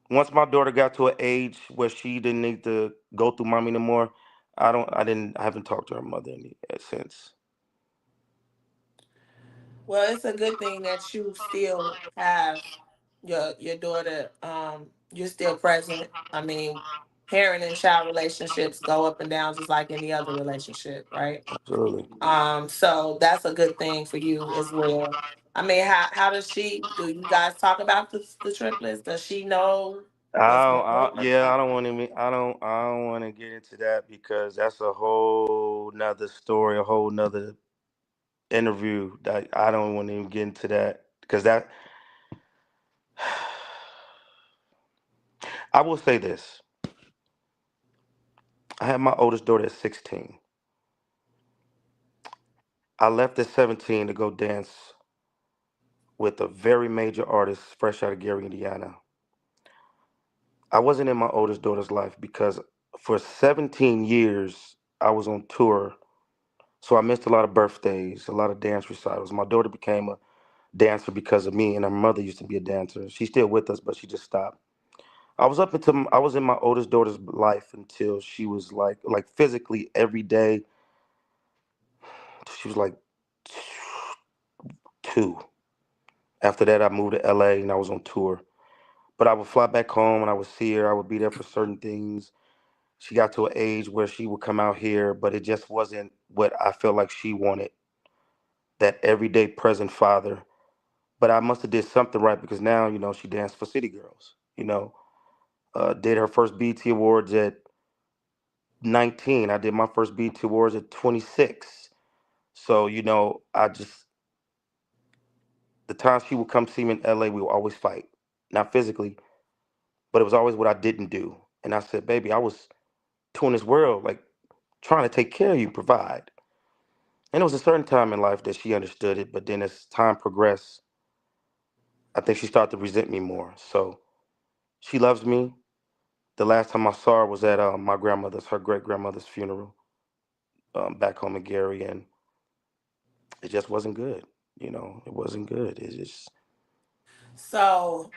Once my daughter got to an age where she didn't need to go through mommy no more, I haven't talked to her mother since. Well, it's a good thing that you still have your daughter. You're still present. I mean, parent and child relationships go up and down just like any other relationship, right? Absolutely. So that's a good thing for you as well. I mean, how does she? Do you guys talk about the triplets? Does she know what's going on? Yeah, I don't want to. I don't want to get into that because that's a whole nother story, a whole nother interview. That I don't want to even get into that because that. I will say this: I had my oldest daughter at 16. I left at 17 to go dance with a very major artist fresh out of Gary, Indiana. I wasn't in my oldest daughter's life because for 17 years I was on tour. So I missed a lot of birthdays, a lot of dance recitals. My daughter became a dancer because of me, and her mother used to be a dancer. She's still with us, but she just stopped. I was in my oldest daughter's life until she was like physically every day. She was like 2. After that, I moved to LA and I was on tour. But I would fly back home and I would see her. I would be there for certain things. She got to an age where she would come out here, but it just wasn't what I felt like she wanted. That everyday present father. But I must have did something right because now, she danced for City Girls. Did her first BT Awards at 19. I did my first BT Awards at 26. So, I just, the times she would come see me in LA, we would always fight. Not physically, but it was always what I didn't do. And I said, baby, I was touring this world, like trying to take care of you, provide. And it was a certain time in life that she understood it. But then as time progressed, I think she started to resent me more. So she loves me. The last time I saw her was at my grandmother's, her great grandmother's funeral back home in Gary. And it just wasn't good. It wasn't good. It just, So,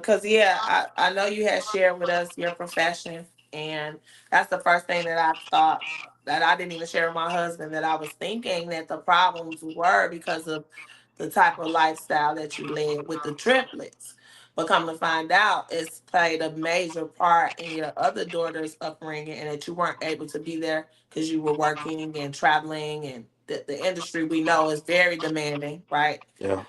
cause yeah, I know you had shared with us your profession, and that's the first thing that I thought that I didn't even share with my husband, that I was thinking that the problems were because of the type of lifestyle that you led with the triplets. But come to find out, it's played a major part in your other daughter's upbringing, and that you weren't able to be there because you were working and traveling, and the industry we know is very demanding, right? yeah,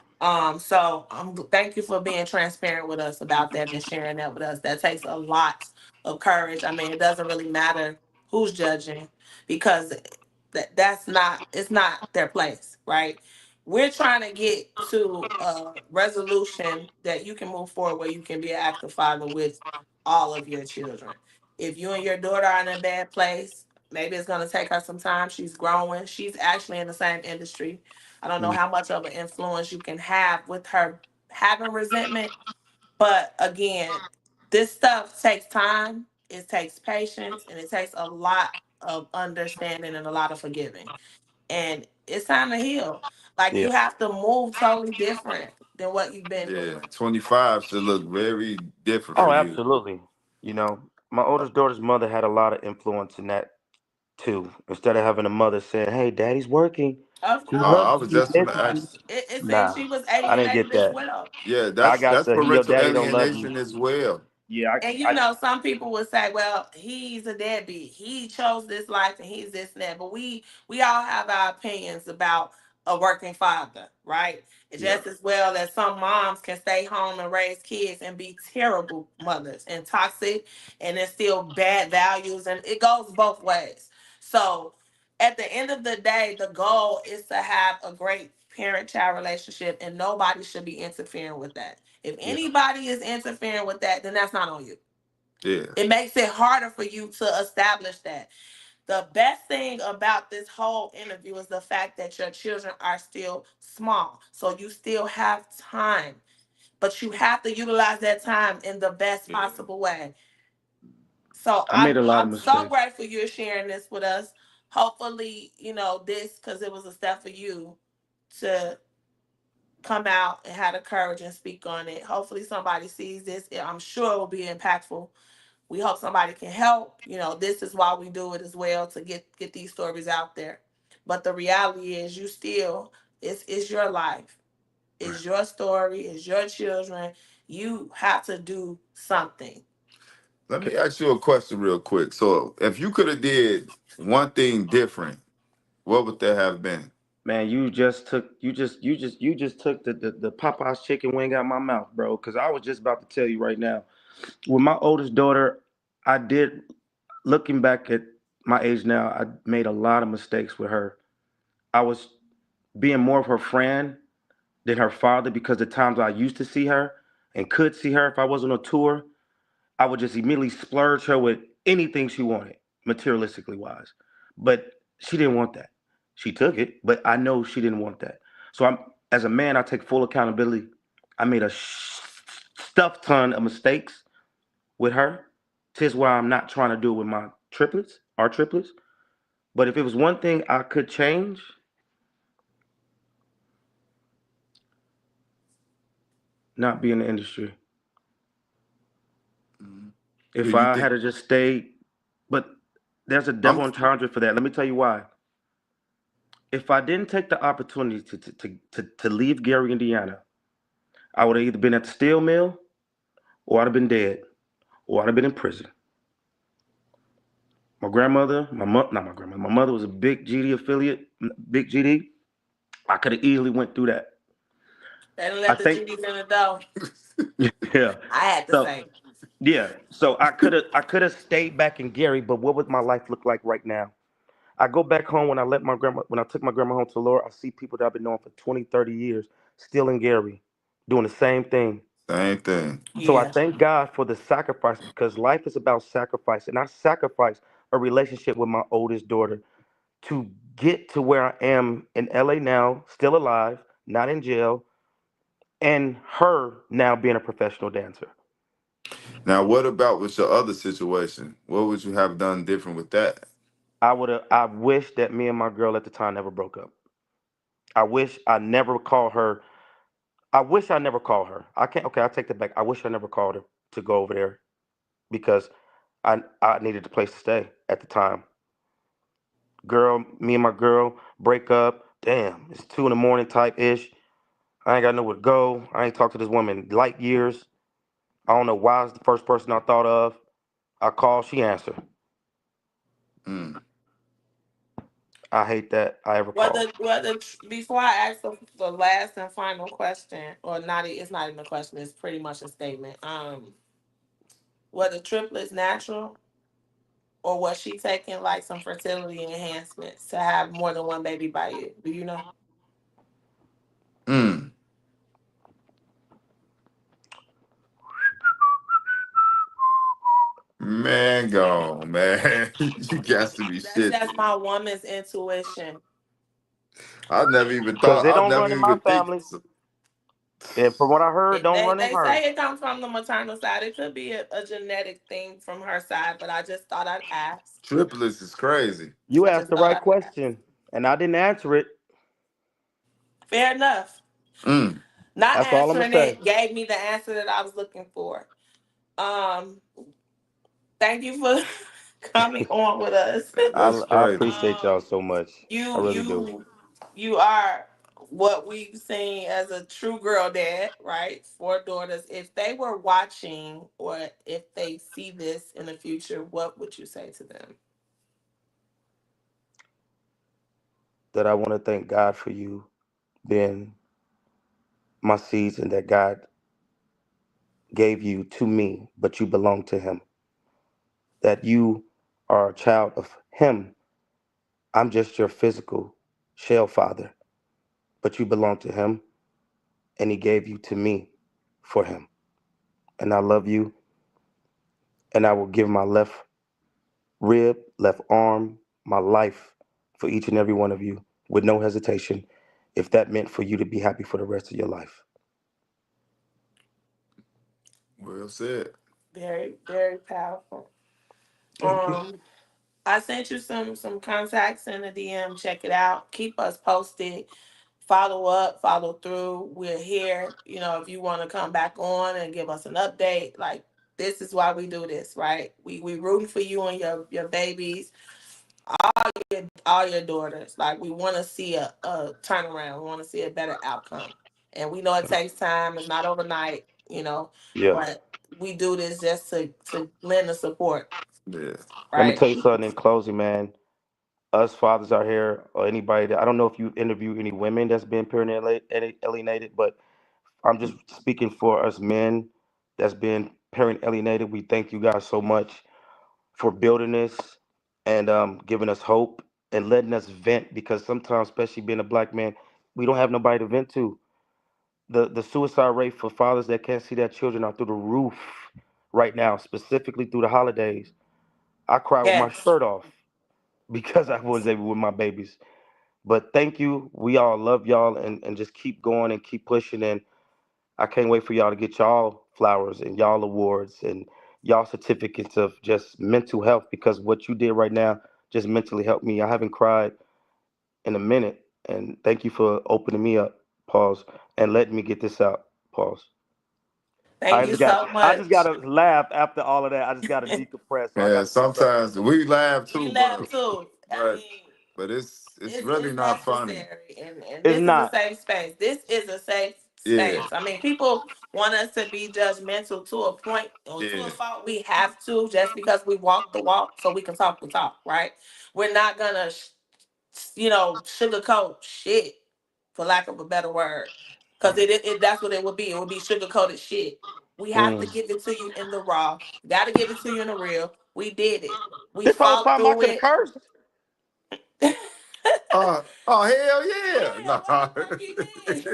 So thank you for being transparent with us about that and sharing that with us. That takes a lot of courage. I mean, it doesn't really matter who's judging, because that's not, it's not their place, right? We're trying to get to a resolution that you can move forward where you can be an active father with all of your children. If you and your daughter are in a bad place, maybe it's going to take her some time. She's growing. She's actually in the same industry. I don't know mm, how much of an influence you can have with her having resentment. But again, this stuff takes time, it takes patience, and it takes a lot of understanding and a lot of forgiving. And it's time to heal. Like, yeah. you have to move totally different than what you've been doing. Yeah, 25 should look very different for Oh, you. absolutely. You know, my oldest daughter's mother had a lot of influence in that too. Instead of having a mother saying, "Hey, daddy's working. Of He I course. loves was you. just Miss gonna you." ask. It seems Nah, she was I didn't get alienated as that. well. Yeah, I that's got that's the your parental daddy don't love you. alienation as well. Yeah, And some people would say, "Well, he's a deadbeat. He chose this life, and he's this and that." But we all have our opinions about a working father, right? Yeah, Just as well as some moms can stay home and raise kids and be terrible mothers and toxic and instill bad values, and it goes both ways. So, at the end of the day, the goal is to have a great parent-child relationship, and nobody should be interfering with that. If yeah, anybody is interfering with that, then that's not on you. yeah, It makes it harder for you to establish that. The best thing about this whole interview is the fact that your children are still small. So you still have time, but you have to utilize that time in the best yeah. possible way. So I made a lot of I'm so mistakes. grateful you're sharing this with us. Hopefully, this, because it was a step for you to come out and have the courage and speak on it. Hopefully somebody sees this. I'm sure it will be impactful. We hope somebody can help. This is why we do it as well, to get these stories out there. But the reality is, you still, it's your life. Right. It's your story, it's your children. You have to do something. Let me ask you a question real quick. So, if you could have did one thing different, what would that have been? Man, you just took the Popeye's chicken wing out my mouth, bro. Because I was just about to tell you right now. With my oldest daughter, I did, looking back at my age now, I made a lot of mistakes with her. I was being more of her friend than her father because the times I used to see her and could see her if I was on a tour, I would just immediately splurge her with anything she wanted, materialistically wise. But she didn't want that. She took it, but I know she didn't want that. So I'm, as a man, I take full accountability. I made a stuff ton of mistakes with her. Tis why I'm not trying to do it with my triplets, our triplets. But if it was one thing I could change, not be in the industry. Mhm. Do If you I had think to just stay, but there's a I'm double entendre for that. Let me tell you why. If I didn't take the opportunity to leave Gary, Indiana, I would have either been at the steel mill, or I'd have been dead, or I'd have been in prison. My grandmother, not my grandmother, my mother was a big GD affiliate, big GD. I could have easily went through that. They done I left the think, GDs in the door. yeah. I had to So say. yeah, so I could have stayed back in Gary, but what would my life look like right now? I go back home when I took my grandma home to the Lord, I see people that I've been knowing for 20, 30 years still in Gary doing the same thing. same thing? So I Yeah. thank God for the sacrifice because life is about sacrifice. And I sacrificed a relationship with my oldest daughter to get to where I am in LA now, still alive, not in jail, and her now being a professional dancer. Now, what about with your other situation? What would you have done different with that? I wish that me and my girl at the time never broke up. I wish I never called her. I wish I never called her. I can't, okay, I take that back. I wish I never called her to go over there because I needed a place to stay at the time. Girl, me and my girl break up. Damn, it's 2 in the morning type ish. I ain't got nowhere to go. I ain't talked to this woman in light years. I don't know why it's the first person I thought of. I called, she answered. Mm. I hate that I ever called. Before I ask the last and final question, or not, it's not even a question. It's pretty much a statement. Were the triplets natural, or was she taking like some fertility enhancements to have more than one baby by you? Do you know? Mm. Man, go on, man. You got to be That's shit. just my woman's intuition. I never even Because thought. it I don't never run in my even think. family. And from what I heard, don't They run in they say hers. it comes from the maternal side. It could be a genetic thing from her side, but I just thought I'd ask. Triplets is crazy. You I asked just the thought right I'd ask. question, and I didn't answer it. Fair enough. Mm. Not That's all I'm gonna answering say. it gave me the answer that I was looking for. Um, Thank you for coming on with us. I, That's I crazy. appreciate y'all um, so much. I you really do. you you are what we've seen as a true girl dad, right? Four daughters. If they were watching or if they see this in the future, what would you say to them? That I want to thank God for you being my seeds and that God gave you to me, but you belong to Him. That you are a child of Him. I'm just your physical shell father, but you belong to Him, and He gave you to me for Him. And I love you, and I will give my left rib, left arm, my life for each and every one of you with no hesitation if that meant for you to be happy for the rest of your life. Well said. Very, very powerful. Thank you. Um, I sent you some contacts in the DM. Check it out. Keep us posted. Follow up, follow through. We're here. You know, if you want to come back on and give us an update, like this is why we do this, right? We rooting for you and your babies, all your daughters. Like we want to see a turnaround. We want to see a better outcome. And we know it takes time. It's not overnight, Yeah. but we do this just to lend the support, Yeah. Let me right? tell you something in closing, man. Us fathers out here, or anybody that I don't know if you interview any women that's been parent alienated, but I'm just speaking for us men that's been parent alienated. We thank you guys so much for building this and giving us hope and letting us vent because sometimes, especially being a black man, we don't have nobody to vent to. The suicide rate for fathers that can't see their children are through the roof right now, specifically through the holidays. I cried with my Yes. shirt off because I was able with my babies. But thank you. We all love y'all and just keep going and keep pushing. And I can't wait for y'all to get y'all flowers and y'all awards and y'all certificates of just mental health because what you did right now just mentally helped me. I haven't cried in a minute. And thank you for opening me up, pause, and letting me get this out, pause. Thank you so I just much. gotta laugh after all of that. I just gotta decompress. So I Yeah, gotta say something. sometimes we laugh We too, love too. I but mean, but it's really it's not funny. necessary, and It's this is a not. safe space. This is a safe Yeah, space. I mean, people want us to be judgmental to a point or to a yeah, fault. We have to just because we walk the walk, so we can talk the talk, right? We're not gonna, sugarcoat shit, for lack of a better word, because it that's what it would be. It would be sugar coated shit. We have Mm. to give it to you in the raw. Got to give it to you in the real. We did it. We This whole fought time I through could have it. cursed. oh hell yeah. Yeah, what the Nah. fuck you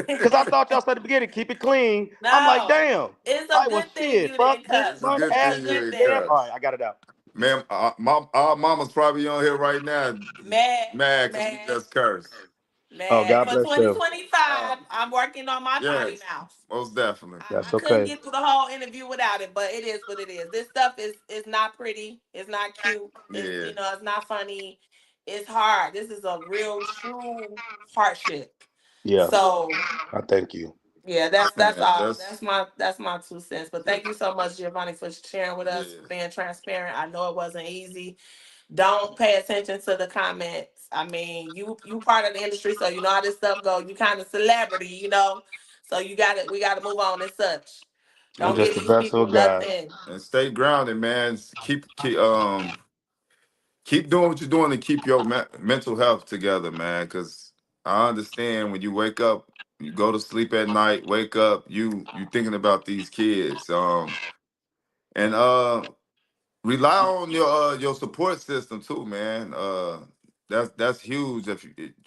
mean? Cause I thought y'all said at the beginning, keep it clean. I'm like, No, damn. it's a I was good thing shit. you Fuck didn't this cuss. It's a punk good It's ass a thing you good nigga. ain't thing. Damn. All cuss. right, I got it out. Man, our mama's probably on here right now Mad, mad because we mad, just cursed. Oh, mad. God For bless them. 2025, Oh, I'm working on my potty yes, mouth. most definitely. I That's couldn't okay. get through the whole interview without it, but it is what it is. This stuff is not pretty. It's not cute. It's Yeah, it's not funny. It's hard. This is a real true hardship. Yeah, So I thank you. yeah, that's man, all. that's That's my 2 cents. But thank you so much, Giovanni, for sharing with us, yeah, being transparent. I know it wasn't easy. Don't pay attention to the comments. I mean, you part of the industry, so you know how this stuff goes. You kind of celebrity, So you got it. We got to move on and such. I'm Don't just give the these vessel people of God. nothing. and stay grounded, man. Keep doing what you're doing to keep your mental health together, man. Because I understand when you wake up, you go to sleep at night, wake up, you thinking about these kids. And rely on your support system too, man. That's huge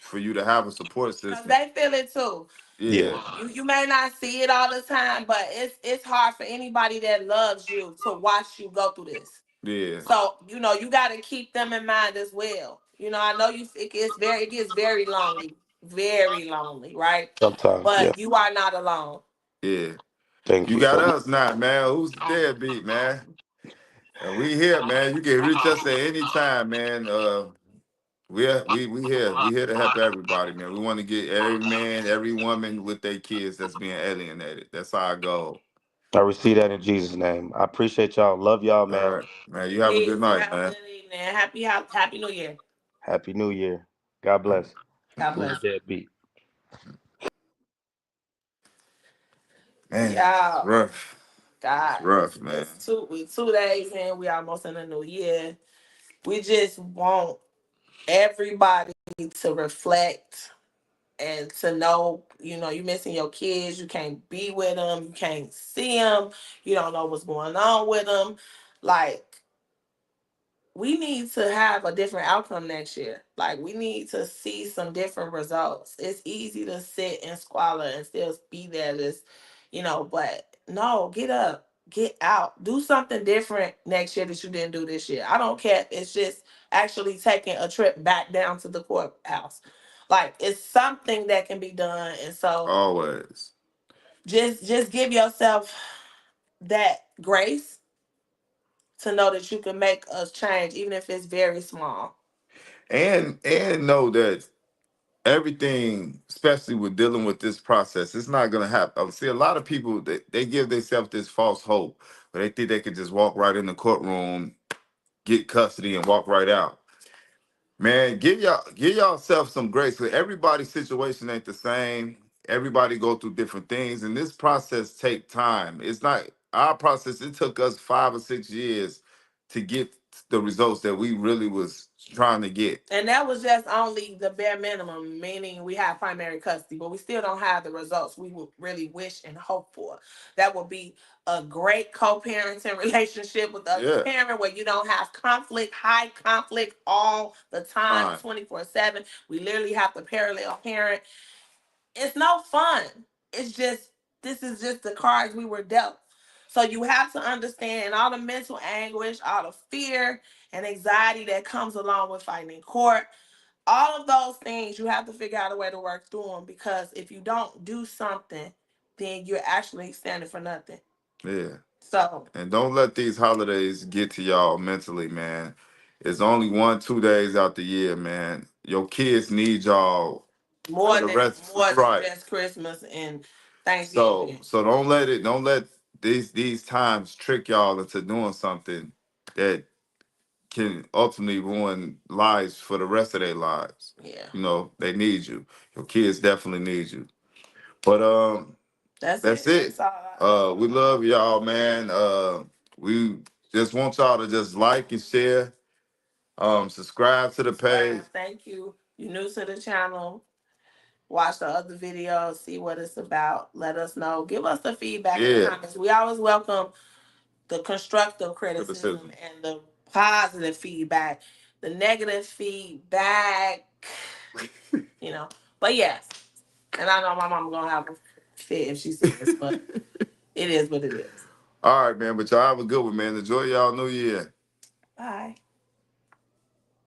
for you to have a support Cause system. they feel it too. Yeah, Yeah, You may not see it all the time, but it's hard for anybody that loves you to watch you go through this. yeah, So you got to keep them in mind as well. I know it gets very lonely, right? sometimes. Yeah. But you are not alone. yeah. Thank You you got so much. us now, man. Who's the deadbeat, man? And we here, man. You can reach us at any time, man. We here to help everybody, man. We want to get every man, every woman with their kids that's being alienated. That's our goal. I receive that in Jesus' name. I appreciate y'all. Love y'all, All man. right, man. You have a good Peace. You night, have a man. good evening. Happy New Year. Happy New Year. God bless. God Who's bless. the deadbeat? Man, it's Y'all, rough. It's God, rough, man. it's 2 days in. We almost in the new year. We just want everybody to reflect and to know, you missing your kids. You can't be with them. You can't see them. You don't know what's going on with them. Like, we need to have a different outcome next year. Like, we need to see some different results. It's easy to sit and squalor and still be there, but no, get up, get out, do something different next year that you didn't do this year. I don't care. It's just actually taking a trip back down to the courthouse. Like, it's something that can be done. And so Always. just give yourself that grace to know that you can make a change, even if it's very small. And know that everything, especially with dealing with this process, it's not gonna happen. I see a lot of people they give themselves this false hope, but they think they could just walk right in the courtroom, get custody, and walk right out. Man, give yourself some grace. 'Cause everybody's situation ain't the same. Everybody go through different things, and this process take time. It's not. our process, it took us 5 or 6 years to get the results that we really was trying to get. And that was just only the bare minimum, meaning we have primary custody, but we still don't have the results we would really wish and hope for. That would be a great co-parenting relationship with the other Yeah. parent where you don't have conflict, high conflict all the time, Fine. 24/7. We literally have to parallel parent. It's no fun. It's just, this is just the cards we were dealt. So you have to understand all the mental anguish, all the fear and anxiety that comes along with fighting in court. All of those things, you have to figure out a way to work through them, because if you don't do something, then you're actually standing for nothing. Yeah. So And don't let these holidays get to y'all mentally, man. It's only 1, 2 days out the year, man. Your kids need y'all for more the than rest. more than Right. just Christmas and So Thanksgiving. so don't let these times trick y'all into doing something that can ultimately ruin lives for the rest of their lives. Yeah. You know, they need you. Your kids definitely need you. But That's that's it. it. That's all. We love y'all, man. We just want y'all to just like and share. Subscribe to the page. Thank you. You new to the channel. Watch the other videos, see what it's about. Let us know. Give us the feedback in the Yeah. comments. We always welcome the constructive criticism Criticism. and the positive feedback. The negative feedback, you know. But yes, and I know my mom gonna have a fit if she sees this, but it is what it is. All right, man. But y'all have a good one, man. Enjoy y'all New Year. Bye.